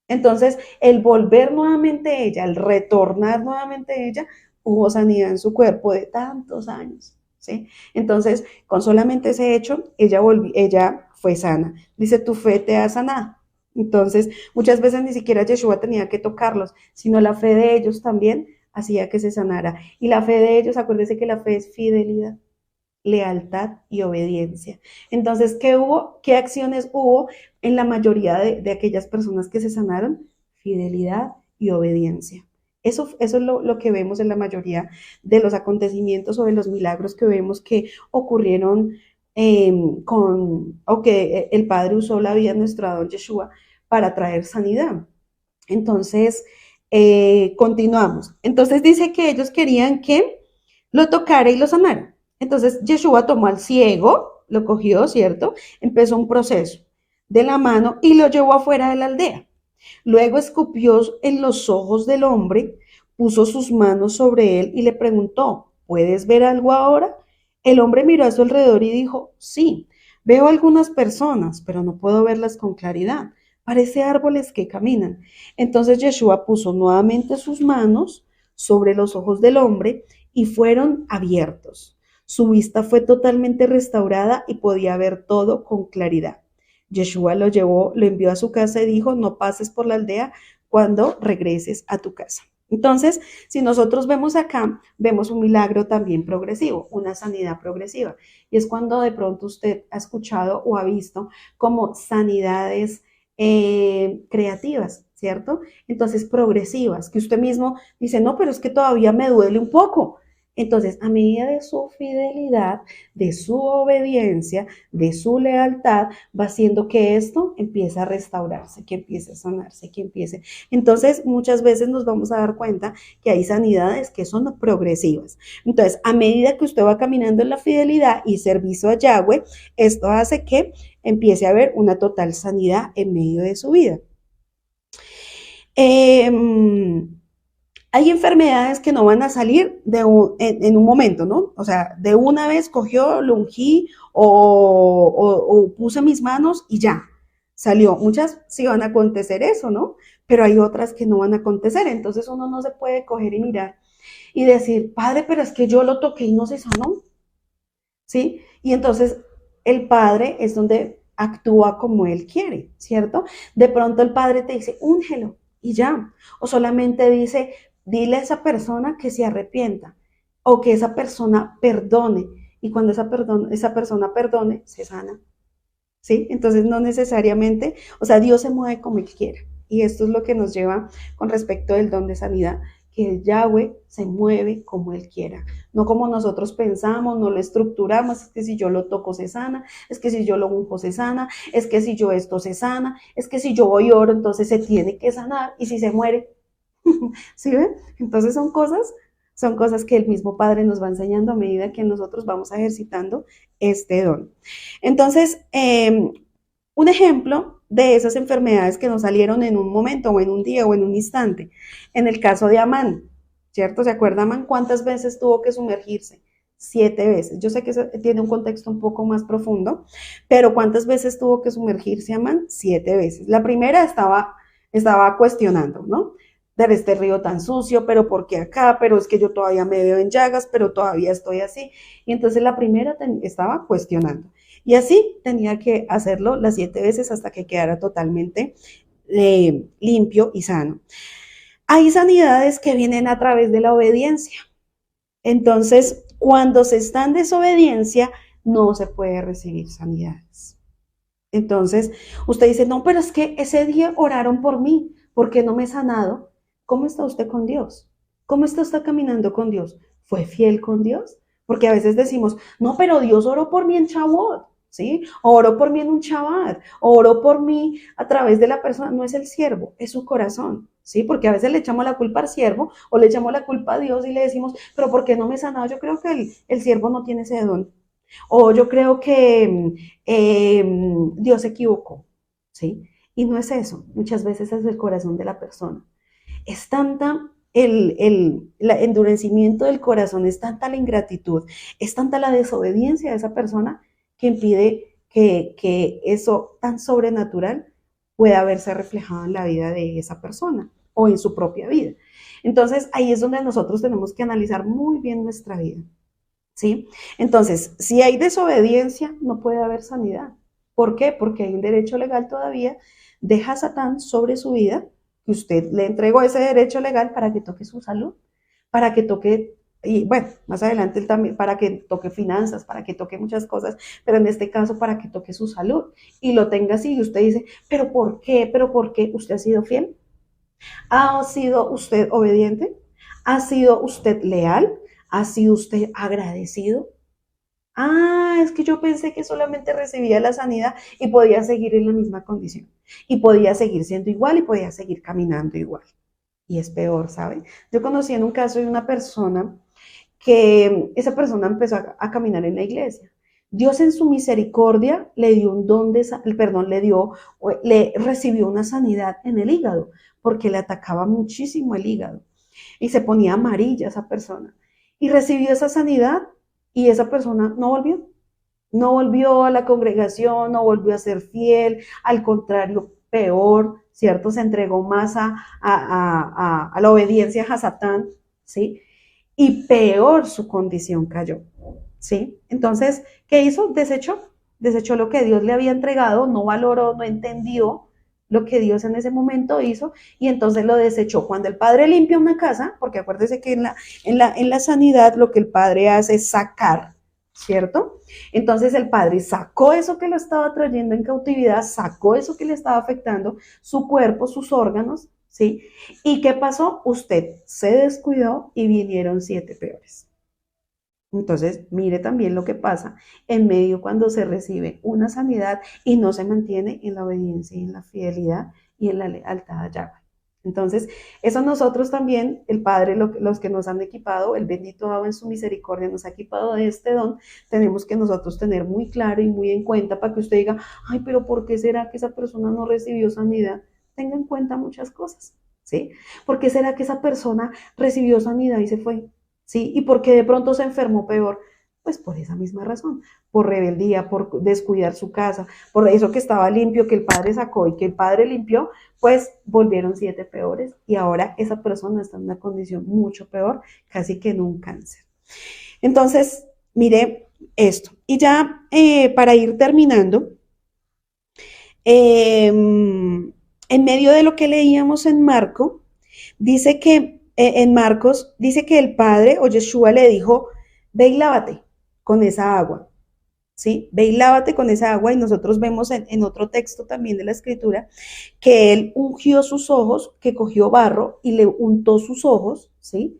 Entonces, el volver nuevamente ella, el retornar nuevamente ella, hubo sanidad en su cuerpo de tantos años, ¿sí? Entonces, con solamente ese hecho, ella fue sana. Dice, tu fe te ha sanado. Entonces, muchas veces ni siquiera Yeshua tenía que tocarlos, sino la fe de ellos también hacía que se sanara. Y la fe de ellos, acuérdense que la fe es fidelidad, lealtad y obediencia. Entonces, ¿qué acciones hubo en la mayoría de aquellas personas que se sanaron? Fidelidad y obediencia. Eso es lo que vemos en la mayoría de los acontecimientos o de los milagros que vemos que ocurrieron o que el Padre usó la vida de nuestro Adón Yeshua para traer sanidad. Entonces, continuamos. Entonces dice que ellos querían que lo tocara y lo sanara. Entonces Yeshua tomó al ciego, lo cogió, ¿cierto? Empezó un proceso de la mano y lo llevó afuera de la aldea. Luego escupió en los ojos del hombre, puso sus manos sobre él y le preguntó, ¿puedes ver algo ahora? El hombre miró a su alrededor y dijo, sí, veo algunas personas, pero no puedo verlas con claridad. Parece árboles que caminan. Entonces Yeshua puso nuevamente sus manos sobre los ojos del hombre y fueron abiertos. Su vista fue totalmente restaurada y podía ver todo con claridad. Yeshua lo envió a su casa y dijo, no pases por la aldea cuando regreses a tu casa. Entonces, si nosotros vemos acá, vemos un milagro también progresivo, una sanidad progresiva. Y es cuando de pronto usted ha escuchado o ha visto como sanidades creativas, ¿cierto? Entonces, progresivas, que usted mismo dice, no, pero es que todavía me duele un poco. Entonces, a medida de su fidelidad, de su obediencia, de su lealtad, va haciendo que esto empiece a restaurarse, que empiece a sanarse, que empiece. Entonces, muchas veces nos vamos a dar cuenta que hay sanidades que son progresivas. Entonces, a medida que usted va caminando en la fidelidad y servicio a Yahweh, esto hace que empiece a haber una total sanidad en medio de su vida. Hay enfermedades que no van a salir en un momento, ¿no? O sea, de una vez cogió, lo ungí o puse mis manos y ya, salió. Muchas sí van a acontecer eso, ¿no? Pero hay otras que no van a acontecer. Entonces uno no se puede coger y mirar y decir, padre, pero es que yo lo toqué y no se sanó, ¿sí? Y entonces el padre es donde actúa como él quiere, ¿cierto? De pronto el padre te dice, úngelo y ya. O solamente dice, dile a esa persona que se arrepienta o que esa persona perdone. Y cuando esa persona perdone, se sana. ¿Sí? Entonces no necesariamente, o sea, Dios se mueve como Él quiera. Y esto es lo que nos lleva con respecto del don de sanidad, que el Yahweh se mueve como Él quiera, no como nosotros pensamos, no lo estructuramos, es que si yo lo toco se sana, es que si yo lo unjo se sana, es que si yo esto se sana, es que si yo voy y oro entonces se tiene que sanar y si se muere, ¿sí ven? Entonces son cosas que el mismo Padre nos va enseñando a medida que nosotros vamos ejercitando este don. Entonces, un ejemplo de esas enfermedades que nos salieron en un momento o en un día o en un instante, en el caso de Amán, ¿cierto? ¿Se acuerda Amán cuántas veces tuvo que sumergirse? 7 veces. Yo sé que eso tiene un contexto un poco más profundo, pero ¿cuántas veces tuvo que sumergirse Amán? 7 veces. La primera estaba cuestionando, ¿no? De este río tan sucio, pero ¿por qué acá? Pero es que yo todavía me veo en llagas, pero todavía estoy así. Y entonces la primera estaba cuestionando. Y así tenía que hacerlo las 7 veces hasta que quedara totalmente limpio y sano. Hay sanidades que vienen a través de la obediencia. Entonces, cuando se está en desobediencia, no se puede recibir sanidades. Entonces, usted dice, no, pero es que ese día oraron por mí, ¿por qué no me he sanado? ¿Cómo está usted con Dios? ¿Cómo está usted caminando con Dios? ¿Fue fiel con Dios? Porque a veces decimos, no, pero Dios oró por mí en Shavuot, ¿sí? O oró por mí en un Shabbat, o oró por mí a través de la persona. No es el siervo, es su corazón, ¿sí? Porque a veces le echamos la culpa al siervo o le echamos la culpa a Dios y le decimos, pero ¿por qué no me he sanado? Yo creo que el siervo no tiene ese don. O yo creo que Dios se equivocó, ¿sí? Y no es eso, muchas veces es el corazón de la persona. Es tanta el endurecimiento del corazón, es tanta la ingratitud, es tanta la desobediencia de esa persona que impide que eso tan sobrenatural pueda verse reflejado en la vida de esa persona o en su propia vida. Entonces ahí es donde nosotros tenemos que analizar muy bien nuestra vida. ¿Sí? Entonces, si hay desobediencia, no puede haber sanidad. ¿Por qué? Porque hay un derecho legal todavía de Hasatán sobre su vida, que usted le entregó ese derecho legal para que toque su salud, para que toque, y bueno, más adelante él también, para que toque finanzas, para que toque muchas cosas, pero en este caso para que toque su salud y lo tenga así. Y usted dice, ¿pero por qué? ¿Pero por qué? ¿Usted ha sido fiel? ¿Ha sido usted obediente? ¿Ha sido usted leal? ¿Ha sido usted agradecido? Ah, es que yo pensé que solamente recibía la sanidad y podía seguir en la misma condición. Y podía seguir siendo igual y podía seguir caminando igual. Y es peor, ¿sabe? Yo conocí en un caso de una persona que esa persona empezó a caminar en la iglesia. Dios en su misericordia le dio un don de, perdón, le recibió una sanidad en el hígado, porque le atacaba muchísimo el hígado. Y se ponía amarilla esa persona. Y recibió esa sanidad y esa persona no volvió. No volvió a la congregación, no volvió a ser fiel, al contrario, peor, ¿cierto? Se entregó más a la obediencia a Satán, ¿sí? Y peor su condición cayó, ¿sí? Entonces, ¿qué hizo? Desechó lo que Dios le había entregado, no valoró, no entendió lo que Dios en ese momento hizo y entonces lo desechó. Cuando el padre limpia una casa, porque acuérdese que en la sanidad lo que el padre hace es sacar, ¿cierto? Entonces el padre sacó eso que lo estaba trayendo en cautividad, sacó eso que le estaba afectando su cuerpo, sus órganos, ¿sí? ¿Y qué pasó? Usted se descuidó y vinieron 7 peores. Entonces, mire también lo que pasa en medio cuando se recibe una sanidad y no se mantiene en la obediencia y en la fidelidad y en la lealtad a Yahweh. Entonces, eso nosotros también, el Padre, los que nos han equipado, el bendito Abba en su misericordia nos ha equipado de este don, tenemos que nosotros tener muy claro y muy en cuenta para que usted diga, ay, pero ¿por qué será que esa persona no recibió sanidad? Tenga en cuenta muchas cosas, ¿sí? ¿Por qué será que esa persona recibió sanidad y se fue? ¿Sí? ¿Y por qué de pronto se enfermó peor? Pues por esa misma razón, por rebeldía, por descuidar su casa, por eso que estaba limpio, que el Padre sacó y que el Padre limpió, pues volvieron 7 peores y ahora esa persona está en una condición mucho peor, casi que en un cáncer. Entonces, mire esto. Y ya para ir terminando, en medio de lo que leíamos en Marco, dice que en Marcos, dice que el Padre o Yeshua le dijo, ve y lávate con esa agua. ¿Sí? Ve y lávate con esa agua y nosotros vemos en otro texto también de la escritura que él ungió sus ojos, que cogió barro y le untó sus ojos, ¿sí?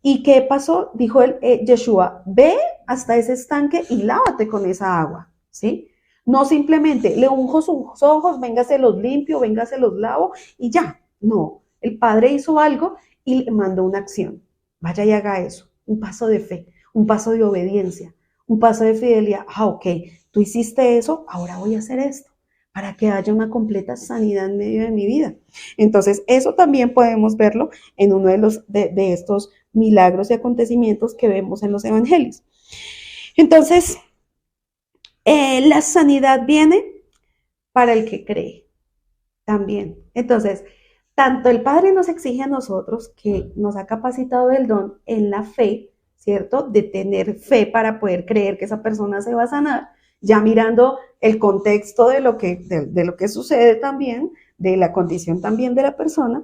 ¿Y qué pasó? Dijo él, Yeshua, ve hasta ese estanque y lávate con esa agua, ¿sí? No simplemente le unjo sus ojos, véngase los limpio, véngase los lavo y ya. No, el Padre hizo algo y le mandó una acción. Vaya y haga eso, un paso de fe, un paso de obediencia, un paso de fidelidad. Ah, ok, tú hiciste eso, ahora voy a hacer esto, para que haya una completa sanidad en medio de mi vida. Entonces, eso también podemos verlo en uno de estos milagros y acontecimientos que vemos en los evangelios. Entonces, la sanidad viene para el que cree también. Entonces, tanto el Padre nos exige a nosotros, que nos ha capacitado el don en la fe, ¿cierto? De tener fe para poder creer que esa persona se va a sanar, ya mirando el contexto de lo que sucede también, de la condición también de la persona,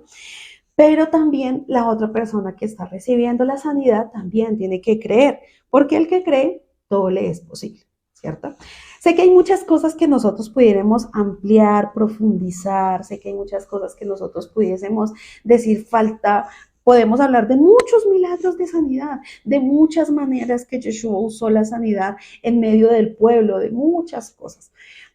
pero también la otra persona que está recibiendo la sanidad también tiene que creer, porque el que cree, todo le es posible, ¿cierto? Sé que hay muchas cosas que nosotros pudiéramos ampliar, profundizar, sé que hay muchas cosas que nosotros pudiésemos decir falta. Podemos hablar de muchos milagros de sanidad, de muchas maneras que Yeshua usó la sanidad en medio del pueblo, de muchas cosas.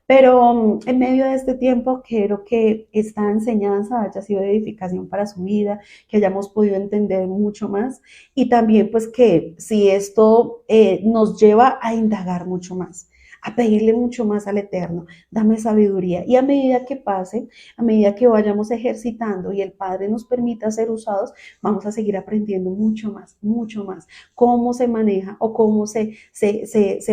Pero en medio de este tiempo quiero que esta enseñanza haya sido de edificación para su vida, que hayamos podido entender mucho más y también pues que si esto nos lleva a indagar mucho más, a pedirle mucho más al Eterno, dame sabiduría. Y a medida que pase, a medida que vayamos ejercitando y el Padre nos permita ser usados, vamos a seguir aprendiendo mucho más, cómo se maneja o cómo se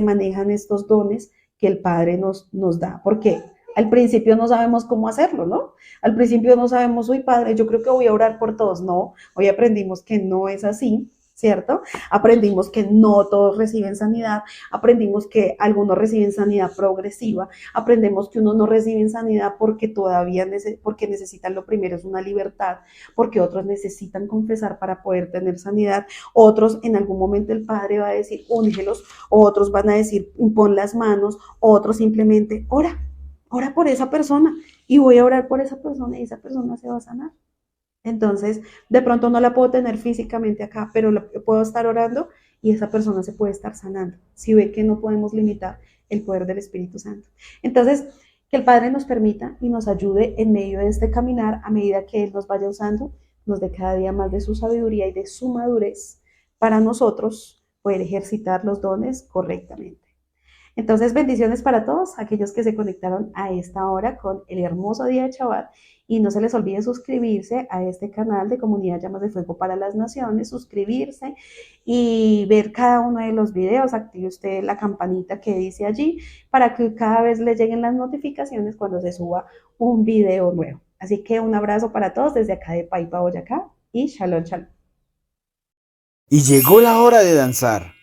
manejan estos dones que el Padre nos da. Porque al principio no sabemos cómo hacerlo, ¿no? Al principio no sabemos, uy, Padre, yo creo que voy a orar por todos. No, hoy aprendimos que no es así, ¿cierto? Aprendimos que no todos reciben sanidad, aprendimos que algunos reciben sanidad progresiva, aprendemos que unos no reciben sanidad porque todavía porque necesitan, lo primero es una libertad, porque otros necesitan confesar para poder tener sanidad, otros en algún momento el Padre va a decir, úngelos, otros van a decir, pon las manos, otros simplemente, ora por esa persona y voy a orar por esa persona y esa persona se va a sanar. Entonces, de pronto no la puedo tener físicamente acá, pero puedo estar orando y esa persona se puede estar sanando. Si ve que no podemos limitar el poder del Espíritu Santo. Entonces, que el Padre nos permita y nos ayude en medio de este caminar, a medida que Él nos vaya usando, nos dé cada día más de su sabiduría y de su madurez para nosotros poder ejercitar los dones correctamente. Entonces, bendiciones para todos aquellos que se conectaron a esta hora con el hermoso día de Shabbat. Y no se les olvide suscribirse a este canal de Comunidad Llamas de Fuego para las Naciones, suscribirse y ver cada uno de los videos. Active usted la campanita que dice allí para que cada vez le lleguen las notificaciones cuando se suba un video nuevo. Así que un abrazo para todos desde acá de Paipa, Boyacá y Shalom, Shalom. Y llegó la hora de danzar.